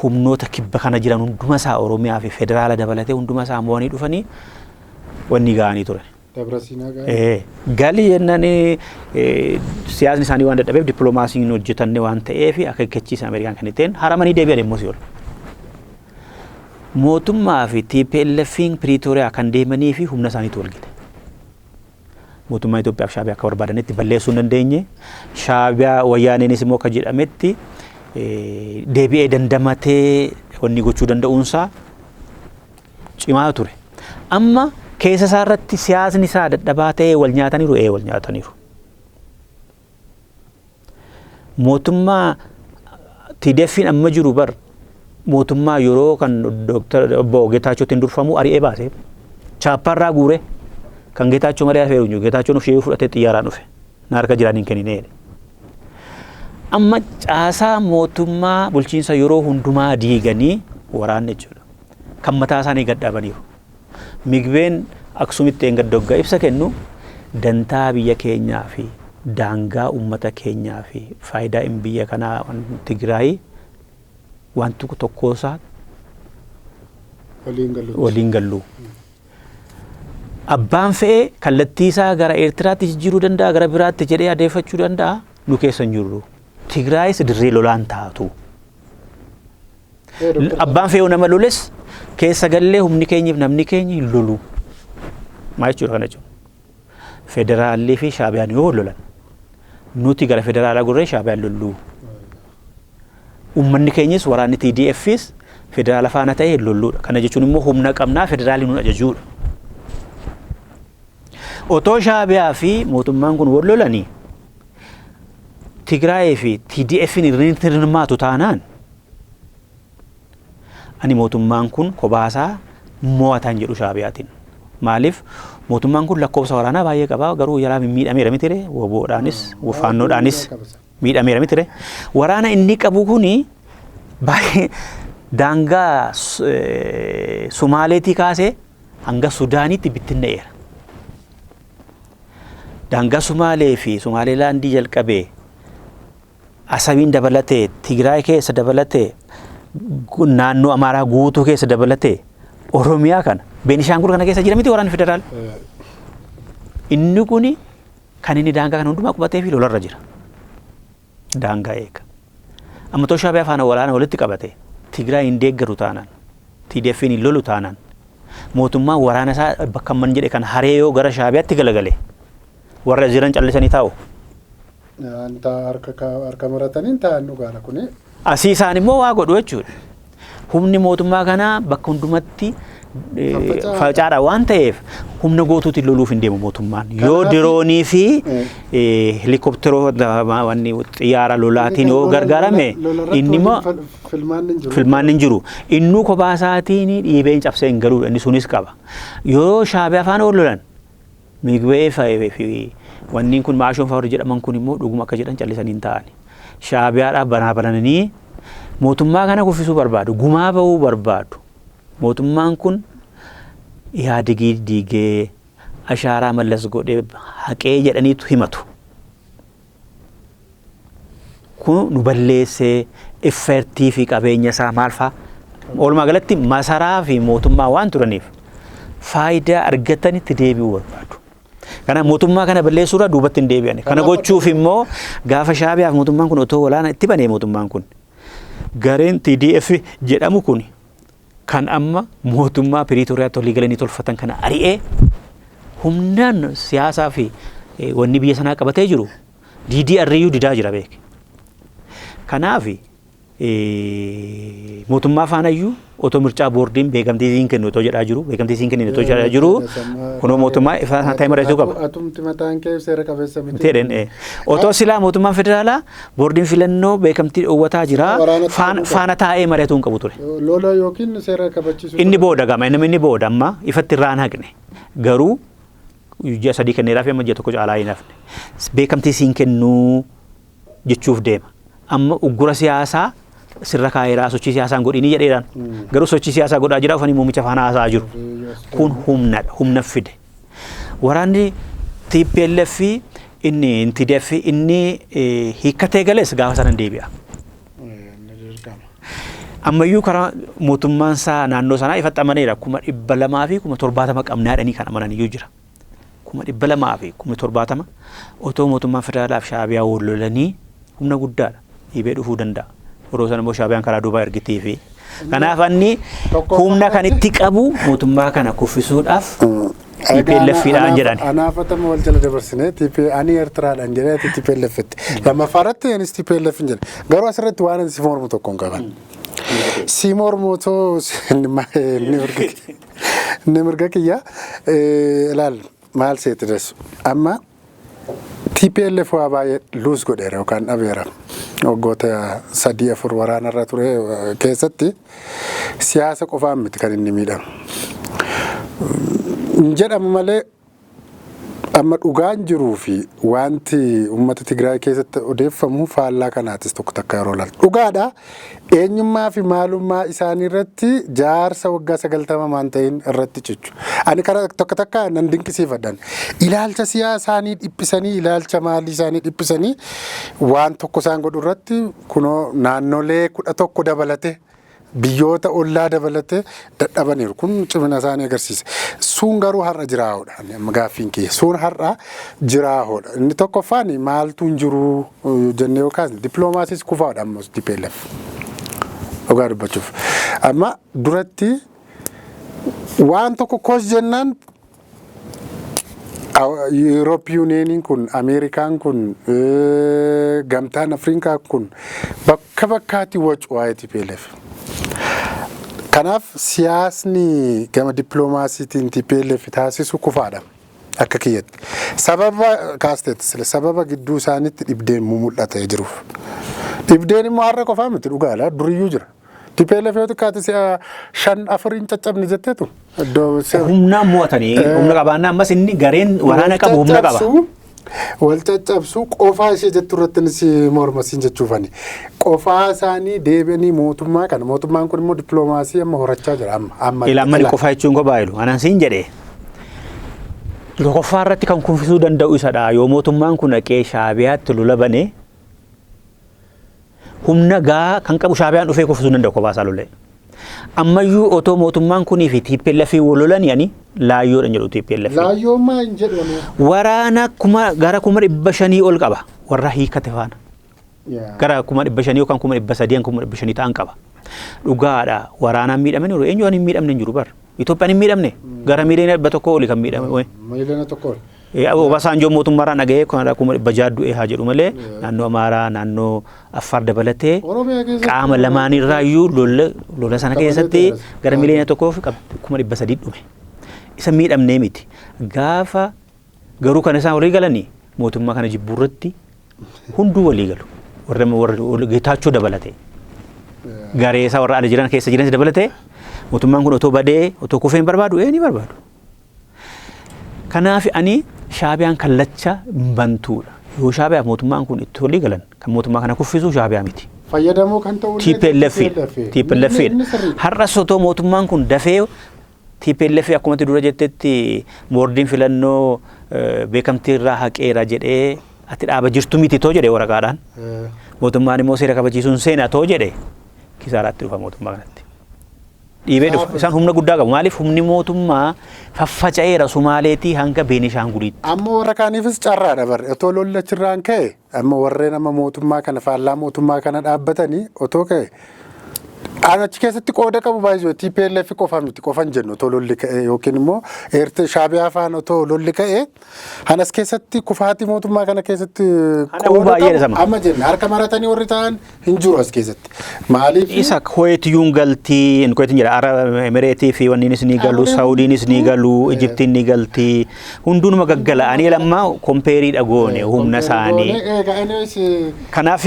A: humnoota kibba kana jiran hunduma isaa Oromiyaa fi federaala dabalatee hunduma isaa mo'anii dhufanii wanni gahanii ture. Galii jennaan siyaasni isaanii waan dadhabeef dippiloomaasiin hojjetanne waan ta'eef akka kachiisa Ameerikaan kan ittiin haramanii deebi'an immoo si oolu. mootummaa fi TPLFin Pretoria kan deemanii fi humna isaaniitu wal gite. Mootummaa Itoophiyaa fi Shaabiyaa akka barbaadanitti balleessuu hin dandeenye. Shaabiyaa wayyaaneenis immoo akka jedhametti deebi'ee dandamatee wanni gochuu danda'uunsaa cimaa ture. Amma keessa isaa irratti siyaasni isaa dadhabaa ta'ee wal nyaataniiru wal nyaataniiru. Mootummaa TDFin amma jiru bar mootummaa yeroo kan Dr. Obbo Geetaachootiin durfamu ari'ee baasee chaapparraa guure kan Geetaachoo marii afeeru jiru Geetaachoon of fudhatee xiyyaaraan dhufe na harka jiraan hin kenninee. Amma caasaa mootummaa bulchiinsa yeroo hundumaa diiganii waraanne jechuudha. Kan mataa isaanii gadhaabaniiru. Migbeen Aksuumitti engaddogga ibsa kennu dantaa biyya keenyaa fi daangaa uummata keenyaa fi faayidaa biyya kanaa Tigraay wanti tokkoosaa waliin gallu. Abbaan fe'ee kallattii isaa gara Eertiraatti jijjiiruu danda'a, gara biraatti jedhee adeeffachuu danda'a. Nu keessa hin jirru. Tigraayis dirree lolaan taatu. Abbaan fe'uu nama loles keessa gallee humni keenyiif namni keenya hin lolu. Maal jechuudha kana jechuudha. Federaalii fi Shaabiyaan yoo lolan nuti gara federaalaa gurree Shaabiyaan lollu. Uummanni keenyis waraanni TDFis federaala faana ta'ee lolluudha. Kana jechuun immoo humna qabnaa federaalii nu ajajuudha. Otoo Shaabiyaa fi mootummaan kun wal lolanii Tigraay fi TDFin irratti hirmaatu taanaan ani mootummaan kun kobaasaa mo'atan jedhu Shaabiyaatiin. Maaliif mootummaan kun lakkoofsa waraanaa baay'ee qaba garuu yaraa miidhameera mitire woboodhaanis wofaannoodhaanis miidhameera mitire waraana inni qabu kuni baay'ee daangaa Somaaleetii kaasee hanga Sudaanitti bittinneera. Daangaa Somaalee fi Somaalilaandii jalqabee Asabiin dabalatee Tigraay keessa dabalatee naannoo Amaaraa guutuu keessa dabalatee Oromiyaa kana Beenishaangul kana keessa jira miti waraanni federaal. Inni kuni kan inni daangaa kana hundumaa qubatee fi lolarra jira. Daangaa eega. Amma too Shaabiyaa faana waraana walitti qabate Tigraay hin deeggaru taanaan TDFin hin lolu taanaan mootummaan waraana isaa bakka man jedhe kan haree yoo gara Shaabiyaatti galagale warra jiran callisanii taa'u.
B: Anta harka marataniin taa'an dhugaadha kuni.
A: Asii isaan immoo waa godhu jechuudha. Humni mootummaa kanaa bakka hundumatti facaadha waan ta'eef humna gootuutti loluuf hin deemu mootummaan. Yoo diroonii fi helikopteroota wanni xiyyaara lolaatiin yoo gargaarame inni immoo filmaan hin jiru. Innuu kophaa isaatiin dhiibeen cabsee hin galuudha inni sunis qaba. Yoo Shaabiyaa faana wal lolan Migbee fi wanni kun maashoon fa'aa jedhaman kun immoo dhuguma akka jedhan callisanii hin ta'ani. Shaabiyaadhaaf bananii mootummaa kana kuffisuu barbaadu, gumaa ba'uu barbaadu. Mootummaan kun Ihaadigii diigee ashaaraa mallas godhee haqee jedhaniitu himatu. Kun nu balleessee effertii fi qabeenya isaa maal fa'a? Walumaa galatti masaraa fi mootummaa waan turaniif faayidaa argatanitti deebi'uu barbaadu. Kana mootummaa kana balleessuudha duubatti hin deebi'an. Kana gochuuf immoo gaafa Shaabiyaaf mootummaan kun otoo walaana itti banee mootummaan kun gareen TDF jedhamu kun kan amma mootummaa Pretooriyaatti walii galanii tolfatan kana ari'ee humnaan siyaasaa fi wanni biyya sanaa qabatee jiru DDRU didaa jira beek. Kanaaf mootummaa faanayyuu otoo mirchaa boordiin beekamtii siin kennu otoo jedhaa jiru beekamtii siin kennu otoo jedhaa jiru kunoo mootummaa ifaa ta'e mari'achuu qaba.
B: Atumti mataan kee seera qabeessa miti.
A: Teedhen otoo silaa mootummaan federaalaa boordiin filannoo beekamtii dhoowwataa jira faana taa'ee mari'atuu hin qabu ture.
B: Lola yookiin seera kabachiisuu.
A: Inni booda gama inni booda amma ifatti irraan haqne garuu ji'a sadii kenneeraaf amma ji'a tokko caalaa hin hafne beekamtii siin kennuu jechuuf deema. Amma uggura siyaasaa sirra kaayera sochii siyaasaan godhini jedheedhaan garuu sochii siyaasaa godhaa jira ufanii muumicha faana haasaa jiru kun humna fide waraanni TPLF inni TDF inni hiikkatee galees gaafa sanan deebi'a ammayyuu karaa mootummaan isaa naannoo sanaa ifatti amaneera 200 fi 70 qabnaadhanii kan amananiyyuu jira 200 fi 70 otoo mootummaan federaalaaf Shaabiyaa wal lolanii humna guddaadha dhiibee dhufuu danda'a. Yeroo sana immoo Shaabiyaan karaa duubaa ergitii fi Kanaaf inni humna kan itti qabu mootummaa kana kuffisuudhaaf TPLFidhaan jedhan.
B: Anaafatama wal jala dabarsine ani Eertiraadhaan jedhee TPLFitti. Lammaffaarratti anis TPLF hin jedhe. Garuu asirratti waan si mormu tokko hin qaban. Si mormutoo ni mirga kiyya ilaal maal seeti desu. Amma TPLF waa baay'ee luus godheera yookaan dhabeera. Waggoota 3-4 waraanarra ture keessatti siyaasa qofaan miti kan inni miidhamu. Jedhamu malee amma dhugaan jiruu fi wanti uummata Tigraay keessatti odeeffamu faallaa kanaatis tokko takka yeroo laal. Dhugaadha eenyummaa fi maalummaa isaanii irratti jaarsa waggaa 90 maan ta'in irratti cichu. Ani karaa tokko takka nan dinqisiifadhan. Ilaalcha siyaasaanii dhiphisanii ilaalcha maalii isaanii dhiphisanii waan tokko isaan godhu irratti kunoo naannolee 11 dabalate. Biyyoota ollaa dabalate dadhabaniiru kun cimina isaanii agarsiisa. Sun garuu har'a jiraahoodha. Gaaffiin kee sun har'a jiraahoodha. Inni tokkoffaan maaltu hin jiru jennee yookaan dippiloomaasiis kufaadha ammas TPLF. Dhugaa dubbachuuf. Amma duratti waan tokko kos jennaan Europe Unioniin kun Ameerikaan kun gamtaan Afrikaa kun bakka bakkaatti wacu waa'ee TPLF. Kanaaf siyaasni gama dippiloomaasiitiin TPLF taasisu kufaadha akka kiyyatti. Sababa kaasteetti sababa gidduu isaaniitti dhibdeen mul'atee jiruuf. Dhibdeen immoo har'a qofaa miti dhugaadha duriyyuu jira. TPLF yoo xiqqaate 5-4 caccabni jetteetu.
A: Humna mo'atanii humna qabaannaa ammas inni gareen waraana qabu humna qaba.
B: Wal caccabsuu qofaa ishee jettu irratti si mormasiin jechuufani. Qofaa isaanii deebi'anii mootummaa kana mootummaan kun immoo dippiloomaasii amma horachaa jira amma.
A: Ilaammani qofaa jechuun kophaa jiru. Anaan siin jedhee qofaa irratti kan kuffisuu danda'u isadha. Yoo mootummaan kun dhaqee Shaabiyaatti lola banee humna gaa kan qabu Shaabiyaan dhufee kuffisuu danda'u kophaa isaa lolee. Ammayyuu otoo mootummaan kunii fi TPLF walolan yani laayyoodhaan jedhu TPLF.
B: Laayyoommaa hin jedhamu.
A: Waraana gara 500 ol qaba warra hiikate faana. Gara 500 yookaan 300 500 ta'an qaba. Dhugaadha waraanaan miidhamanii jiru eenyuun hin miidhamne jiru bar. Itoophiyaan hin miidhamne gara miiliyoona 100 oli kan miidhame.
B: Miiliyoona 1.
A: Obasanjoo mootummaarraa dhaga'ee kan bajaaddu haa jedhu malee naannoo Amaaraa naannoo Affaar dabalatee qaama lamaanirraayyuu lola sana keessatti gara miiliyoona 1,300 dhume. Isa miidhamnee miti. Gaafa garuu kan isaan walii galanii mootummaa kana jibbuurratti hunduu walii galu. Warra Geetaachoo dabalatee. Garee isaa warra ala jiran keessa jiranis dabalatee mootummaan kun otoo badee otoo kufee hin barbaadu ni barbaadu. Kanaaf ani Shaabiyaan kallacha bantuudha. Yoo Shaabiyaa mootummaan kun itti walii galan kan mootummaa kana kuffisuu Shaabiyaa miti.
B: Fayyadamoo kan ta'u
A: TPLF. Har'a sotoo mootummaan kun dafee TPLF akkuma dura jettetti boordiin filannoo beekamtii irraa haqeera jedhee ati dhaaba jirtu miti too jedhee waraqaadhaan. Mootummaan immoo seera kabachiisuun seenaa too jedhee kisaaraatti dhufa mootummaa kanatti. Dhiibee dhufa isaan humna guddaa qabu maaliif humni mootummaa faffaca'eera Sumaaleetii hanga Beenishaanguliitti.
B: Amma warra kaaniifis carraadha barre otoo lollachirraan ka'e amma warreen amma mootummaa kana faallaa mootummaa kana dhaabbatanii otoo ka'e achi keessatti qooda qabu baay'ee TPLF qofa miti qofan jennu otoo lolli ka'e yookiin immoo Shaabiyaa faana otoo lolli ka'e hanas keessatti kufaatii mootummaa kana keessatti qooda qabu amma jenna harka maratanii warri ta'an hin jiru as keessatti. Maaliif
A: isa Kuweetiyuun galtii Kuweetiin jedha Arab Emireetii fi wanniinis ni galu Saawudiinis ni galu Ijiptiin ni galtii hunduunuma gaggala ani lammaa kompeerii dhagoone humna isaanii. Kanaaf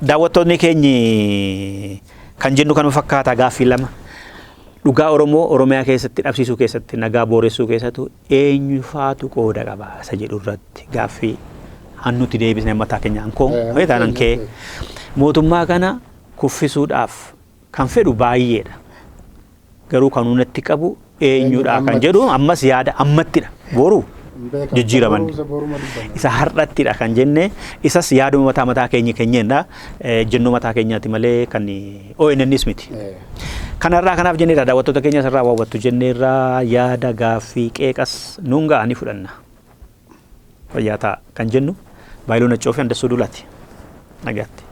A: daawwattoonni keenyi kan jennu kan fakkaata gaaffii lama dhugaa Oromoo Oromiyaa keessatti dhabsiisuu keessatti nagaa booressuu keessattu eenyu faatu qooda qaba isa jedhu irratti gaaffii hannutti deebisnee mataa keenyaan koo taanaan kee mootummaa kana kuffisuudhaaf kan fedhu baay'eedha garuu kan nutti qabu eenyudha kan jedhu ammas yaada ammattidha boru jijjiiraman isa har'attidha kan jenne isas yaaduma mataa keenyeenna jennu mataa keenyaati malee kan ONNs miti. Kanarraa kanaaf jenneerra daawwattoota keenya irraa waawwattu jenneerra yaada gaaffii qeeqas nuun ga'anii fudhanna. Fayyaa ta'a kan jennu baay'ee Naccoo fi Andassuu Duulaati. Nagaatti.